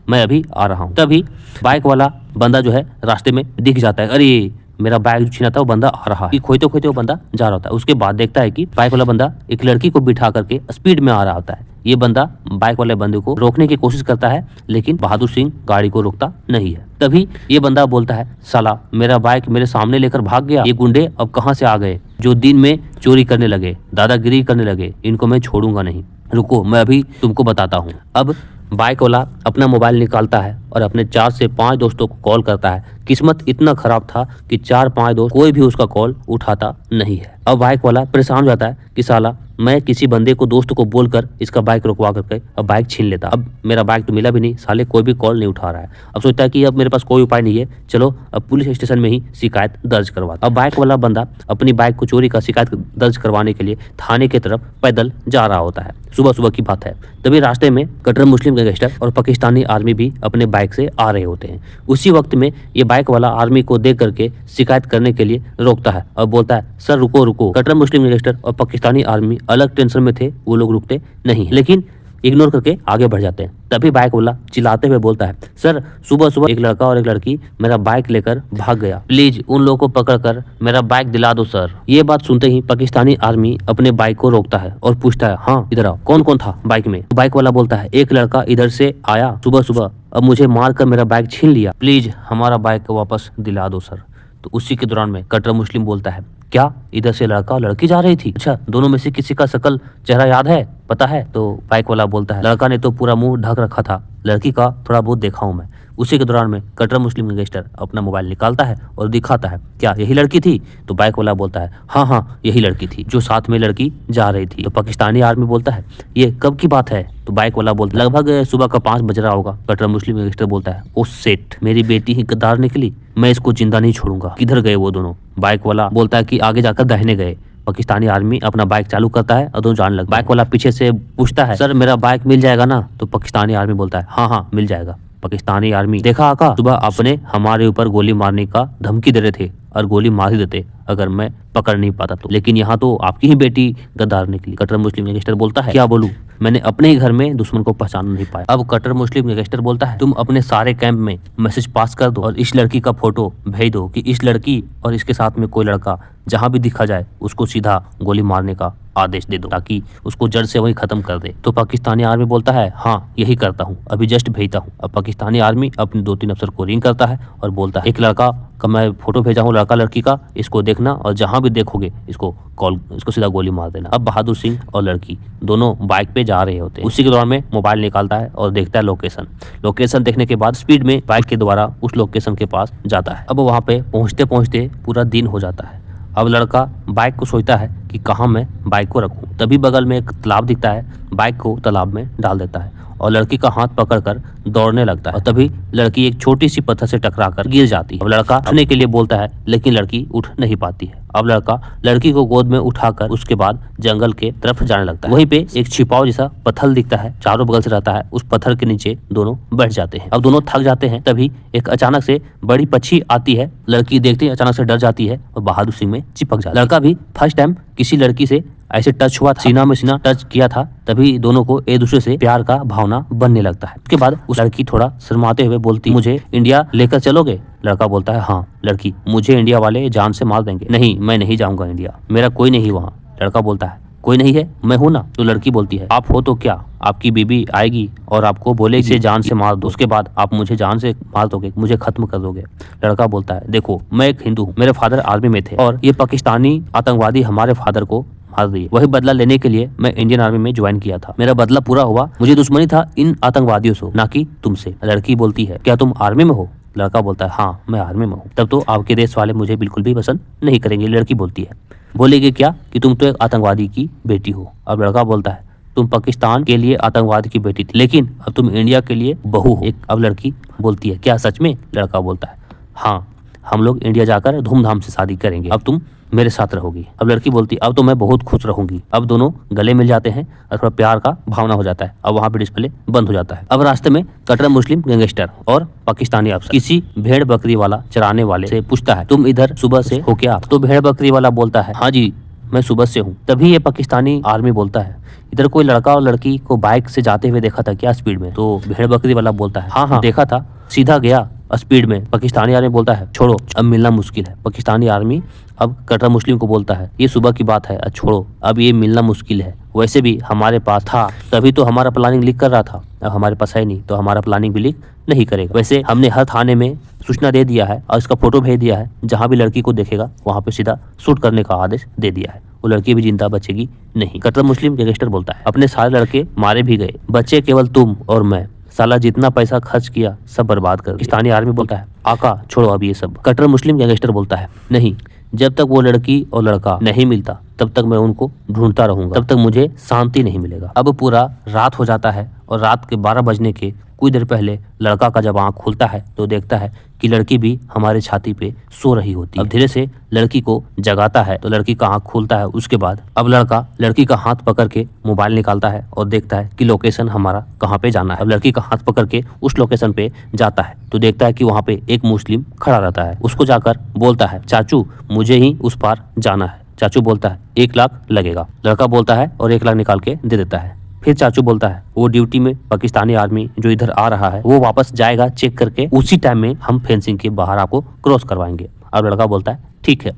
मैं अभी आ रहा हूँ। तभी बाइक वाला बंदा जो है रास्ते में दिख जाता है, अरे मेरा बैग छीना था वो बंदा आ रहा है, खोते खोते वो बंदा जा रहा होता है। उसके बाद देखता है कि बाइक वाला बंदा एक लड़की को बिठा करके स्पीड में आ रहा होता है। ये बंदा बाइक वाले बंदे को रोकने की कोशिश करता है, लेकिन बहादुर सिंह गाड़ी को रोकता नहीं है। तभी ये बंदा बोलता है, साला मेरा बाइक मेरे सामने लेकर भाग गया, ये गुंडे अब कहाँ से आ गए जो दिन में चोरी करने लगे, दादागिरी करने लगे, इनको मैं छोड़ूंगा नहीं, रुको मैं अभी तुमको बताता हूँ। अब बाइक वाला अपना मोबाइल निकालता है और अपने 4 से 5 दोस्तों को कॉल करता है। किस्मत इतना खराब था कि 4-5 दोस्त कोई भी उसका कॉल उठाता नहीं है। अब बाइक वाला परेशान हो जाता है कि साला मैं किसी बंदे को दोस्त को बोलकर इसका बाइक रुकवा करके अब बाइक छीन लेता, अब मेरा बाइक तो मिला भी नहीं, साले कोई भी कॉल नहीं उठा रहा है। अब सोचता है कि अब मेरे पास कोई उपाय नहीं है, चलो अब पुलिस स्टेशन में ही शिकायत दर्ज करवाता। अब बाइक वाला बंदा अपनी बाइक को चोरी का शिकायत दर्ज करवाने के लिए थाने की तरफ पैदल जा रहा होता है। सुबह सुबह की बात है। तभी रास्ते में कट्टर मुस्लिम गैंगस्टर और पाकिस्तानी आर्मी भी अपने बाइक से आ रहे होते हैं। उसी वक्त में ये बाइक वाला आर्मी को देख करके शिकायत करने के लिए रोकता है और बोलता है, सर रुको रुको। कट्टर मुस्लिम गैंगस्टर और पाकिस्तानी आर्मी अलग टेंशन में थे, वो लोग रुकते नहीं, लेकिन इग्नोर करके आगे बढ़ जाते हैं। तभी बाइक वाला चिल्लाते हुए बोलता है, सर सुबह सुबह एक लड़का और एक लड़की मेरा बाइक लेकर भाग गया, प्लीज उन लोगों को पकड़कर मेरा बाइक दिला दो सर। ये बात सुनते ही पाकिस्तानी आर्मी अपने बाइक को रोकता है और पूछता है, हाँ इधर आओ, कौन कौन था बाइक में? बाइक वाला बोलता है, एक लड़का इधर से आया सुबह सुबह, अब मुझे मार कर मेरा बाइक छीन लिया, प्लीज हमारा बाइक वापस दिला दो सर। तो उसी के दौरान में कट्टर मुस्लिम बोलता है, क्या इधर से लड़का और लड़की जा रही थी? अच्छा दोनों में से किसी का शकल चेहरा याद है, पता है? तो बाइक वाला बोलता है, लड़का ने तो पूरा मुंह ढक रखा था, लड़की का थोड़ा बहुत देखा हूं मैं। उसी के दौरान में कट्टर मुस्लिम गैंगस्टर अपना मोबाइल निकालता है और दिखाता है, क्या यही लड़की थी? तो बाइक वाला बोलता है, हाँ हाँ यही लड़की थी जो साथ में लड़की जा रही थी। तो पाकिस्तानी आर्मी बोलता है, ये कब की बात है? तो बाइक वाला बोलता है, लगभग सुबह का 5 बज रहा होगा। कट्टर मुस्लिम गैंगस्टर बोलता है, ओ सेट, मेरी बेटी ही गद्दार निकली, मैं इसको जिंदा नहीं छोड़ूंगा। किधर गए वो दोनों? बाइक वाला बोलता है कि आगे जाकर दाहिने गए। पाकिस्तानी आर्मी अपना बाइक चालू करता है और दोनों जान लग। बाइक वाला पीछे से पूछता है, सर मेरा बाइक मिल जाएगा ना? तो पाकिस्तानी आर्मी बोलता है, हाँ हाँ मिल जाएगा। पाकिस्तानी आर्मी, देखा आका, सुबह आपने हमारे ऊपर गोली मारने का धमकी दे रहे थे और गोली मार ही देते अगर मैं पकड़ नहीं पाता तो, लेकिन यहाँ तो आपकी ही बेटी गद्दार निकली। कट्टर मुस्लिम गैंगस्टर बोलता है, क्या बोलूं, मैंने अपने ही घर में दुश्मन को पहचान नहीं पाया। अब कट्टर मुस्लिम गैंगस्टर बोलता है तुम अपने सारे कैंप में मैसेज पास कर दो और इस लड़की का फोटो भेज दो कि इस लड़की और इसके साथ में कोई लड़का जहां भी दिखा जाए उसको सीधा गोली मारने का आदेश दे दो ताकि उसको जड़ से वही खत्म कर दे। तो पाकिस्तानी आर्मी बोलता है हाँ यही करता हूँ, अभी जस्ट भेजता हूँ। अब पाकिस्तानी आर्मी अपने 2-3 अफसर को रिंग करता है और बोलता है एक लड़का का मैं फोटो भेजा हूँ, लड़का लड़की का, इसको देखना और जहां भी देखोगे इसको सीधा गोली मार देना। अब बहादुर सिंह और लड़की दोनों बाइक पे जा रहे होते हैं। उसी के दौरान में मोबाइल निकालता है और देखता है लोकेशन देखने के बाद स्पीड में बाइक के द्वारा उस लोकेशन के पास जाता है। अब वहां पे पहुंचते पहुंचते पूरा दिन हो जाता है। अब लड़का बाइक को सोचता है कि कहाँ मैं बाइक को रखूं। तभी बगल में एक तालाब दिखता है, बाइक को तालाब में डाल देता है और लड़की का हाथ पकड़कर दौड़ने लगता है और तभी लड़की एक छोटी सी पत्थर से टकराकर गिर जाती है। अब लड़का उठने के लिए बोलता है लेकिन लड़की उठ नहीं पाती है। अब लड़का लड़की को गोद में उठाकर उसके बाद जंगल के तरफ जाने लगता है। वहीं पे एक छिपाव जैसा पत्थर दिखता है, चारों बगल से रहता है। उस पत्थर के नीचे दोनों बैठ जाते हैं। अब दोनों थक जाते हैं। तभी एक अचानक से बड़ी पक्षी आती है। लड़की देखते ही अचानक से डर जाती है और बहादुर सिंह में चिपक जाती है। लड़का भी फर्स्ट टाइम किसी लड़की से ऐसे टच हुआ था, सीना में सीना टच किया था, तभी दोनों को एक दूसरे से प्यार का भावना बनने लगता है। उसके बाद उस लड़की थोड़ा शर्माते हुए बोलती मुझे इंडिया लेकर चलोगे? लड़का बोलता है हाँ। लड़की मुझे इंडिया वाले जान से मार देंगे। नहीं, मैं नहीं जाऊंगा इंडिया, मेरा कोई नहीं वहाँ। लड़का बोलता है कोई नहीं है, मैं हूं ना। तो लड़की बोलती है आप हो तो क्या, आपकी बीबी आएगी और आपको बोलेगी इसे जान से मार दो, उसके बाद आप मुझे जान से मार दोगे, मुझे खत्म कर दोगे। लड़का बोलता है देखो मैं एक हिंदू हूँ, मेरे फादर आर्मी में थे और ये पाकिस्तानी आतंकवादी हमारे फादर को मार दिए। वही बदला लेने के लिए मैं इंडियन आर्मी में ज्वाइन किया था। मेरा बदला पूरा हुआ, मुझे दुश्मनी था इन आतंकवादियों से, ना कि तुमसे। लड़की बोलती है क्या तुम आर्मी में हो? लड़का बोलता है हाँ मैं आर्मी में हूँ। तब तो आपके देश वाले मुझे बिल्कुल भी पसंद नहीं करेंगे। लड़की बोलती है बोलेगी क्या कि तुम तो एक आतंकवादी की बेटी हो। अब लड़का बोलता है तुम पाकिस्तान के लिए आतंकवाद की बेटी थी, लेकिन अब तुम इंडिया के लिए बहू हो। अब लड़की बोलती है क्या सच में? लड़का बोलता है हाँ, हम लोग इंडिया जाकर धूमधाम से शादी करेंगे, अब तुम मेरे साथ रहोगी। अब लड़की बोलती अब तो मैं बहुत खुश रहूंगी। अब दोनों गले मिल जाते हैं और थोड़ा प्यार का भावना हो जाता है। अब वहाँ पे डिस्प्ले बंद हो जाता है। अब रास्ते में कट्टर मुस्लिम गैंगस्टर और पाकिस्तानी अफसर किसी भेड़ बकरी वाला चराने वाले से पूछता है तुम इधर सुबह से हो क्या? तो भेड़ बकरी वाला बोलता है हाँ जी मैं सुबह से हूँ। तभी ये पाकिस्तानी आर्मी बोलता है इधर कोई लड़का और लड़की को बाइक से जाते हुए देखा था क्या स्पीड में? तो भेड़ बकरी वाला बोलता है हाँ देखा था, सीधा गया स्पीड में। पाकिस्तानी आर्मी बोलता है छोड़ो अब मिलना मुश्किल है। पाकिस्तानी आर्मी अब कट्टर मुस्लिम को बोलता है ये सुबह की बात है, छोड़ो अब ये मिलना मुश्किल है, वैसे भी हमारे पास था तभी तो हमारा प्लानिंग लीक कर रहा था, अब हमारे पास है नहीं तो हमारा प्लानिंग भी लीक नहीं करेगा। वैसे हमने हर थाने में सूचना दे दिया है और इसका फोटो भेज दिया है, जहाँ भी लड़की को देखेगा वहाँ पे सीधा शूट करने का आदेश दे दिया है, वो लड़की भी जिंदा बचेगी नहीं। कट्टर मुस्लिम गैंगस्टर बोलता है अपने सारे लड़के मारे भी गए, बच्चे केवल तुम और मैं, साला जितना पैसा खर्च किया सब बर्बाद कर। पाकिस्तानी आर्मी बोलता है आका छोड़ो अब ये सब। कट्टर मुस्लिम गैंगस्टर बोलता है नहीं, जब तक वो लड़की और लड़का नहीं मिलता तब तक मैं उनको ढूंढता रहूंगा, तब तक मुझे शांति नहीं मिलेगा। अब पूरा रात हो जाता है और रात के 12 बजने के कुछ देर पहले लड़का का जब आँख खुलता है तो देखता है कि लड़की भी हमारे छाती पे सो रही होती है। अब धीरे से लड़की को जगाता है तो लड़की का आँख खुलता है। उसके बाद अब लड़का लड़की का हाथ पकड़ के मोबाइल निकालता है और देखता है कि लोकेशन हमारा कहाँ पे जाना है। अब लड़की का हाथ पकड़ के उस लोकेशन पे जाता है तो देखता है कि वहाँ पे एक मुस्लिम खड़ा रहता है। उसको जाकर बोलता है चाचू मुझे ही उस पार जाना है। चाचू बोलता है 1 लाख लगेगा। लड़का बोलता है और 1 लाख निकाल के दे देता है। फिर चाचू बोलता है वो ड्यूटी में पाकिस्तानी आर्मी जो इधर आ रहा है वो वापस जाएगा चेक करके, उसी टाइम में हम फेंसिंग के बाहर आपको क्रॉस करवाएंगे। अब लड़का बोलता है ठीक है।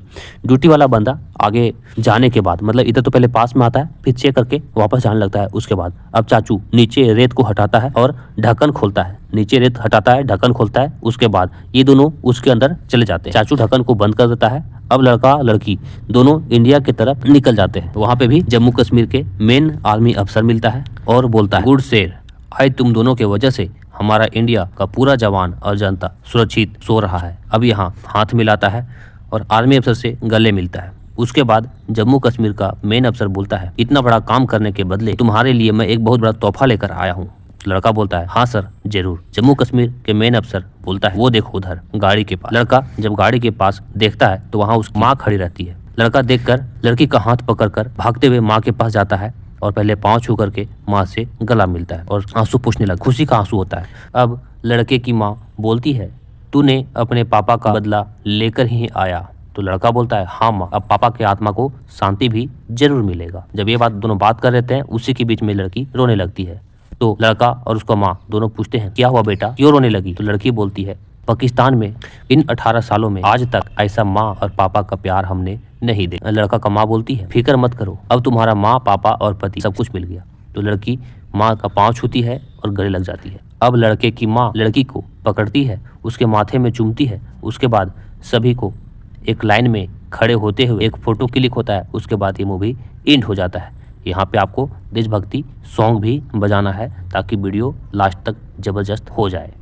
ड्यूटी वाला बंदा आगे जाने के बाद मतलब इधर तो पहले पास में आता है फिर चेक करके वापस जाने लगता है। उसके बाद अब चाचू नीचे रेत को हटाता है और ढक्कन खोलता है, नीचे रेत हटाता है ढक्कन खोलता है। उसके बाद ये दोनों उसके अंदर चले जाते हैं। चाचू ढक्कन को बंद कर देता है। अब लड़का लड़की दोनों इंडिया की तरफ निकल जाते हैं। वहाँ पे भी जम्मू कश्मीर के मेन आर्मी अफसर मिलता है और बोलता है गुड शेर, आज तुम दोनों के वजह से हमारा इंडिया का पूरा जवान और जनता सुरक्षित सो रहा है। अब यहाँ हाथ मिलाता है और आर्मी अफसर से गले मिलता है। उसके बाद जम्मू कश्मीर का मेन अफसर बोलता है इतना बड़ा काम करने के बदले तुम्हारे लिए मैं एक बहुत बड़ा तोहफा लेकर आया हूँ। लड़का बोलता है हाँ सर जरूर। जम्मू कश्मीर के मेन अफसर बोलता है वो देखो उधर गाड़ी के पास। लड़का जब गाड़ी के पास देखता है तो वहाँ उसकी माँ खड़ी रहती है। लड़का देखकर लड़की का हाथ पकड़कर भागते हुए माँ के पास जाता है और पहले पाँव छू करके माँ से गला मिलता है और आंसू पूछने लगा, खुशी का आंसू होता है। अब लड़के की माँ बोलती है तूने अपने पापा का बदला लेकर ही आया, तो लड़का बोलता है हाँ माँ, अब पापा के आत्मा को शांति भी जरूर मिलेगा। जब ये बात दोनों बात कर रहे थे उसी के बीच में लड़की रोने लगती है। तो लड़का और उसका माँ दोनों पूछते हैं क्या हुआ बेटा, क्यों रोने लगी? तो लड़की बोलती है पाकिस्तान में इन 18 सालों में आज तक ऐसा माँ और पापा का प्यार हमने नहीं देखा। लड़का का माँ बोलती है फिक्र मत करो, अब तुम्हारा माँ पापा और पति सब कुछ मिल गया। तो लड़की माँ का पाँव छूती है और गले लग जाती है। अब लड़के की माँ लड़की को पकड़ती है, उसके माथे में चूमती है। उसके बाद सभी को एक लाइन में खड़े होते हुए एक फोटो क्लिक होता है। उसके बाद ये मूवी एंड हो जाता है। यहाँ पे आपको देशभक्ति सॉन्ग भी बजाना है ताकि वीडियो लास्ट तक जबरदस्त हो जाए।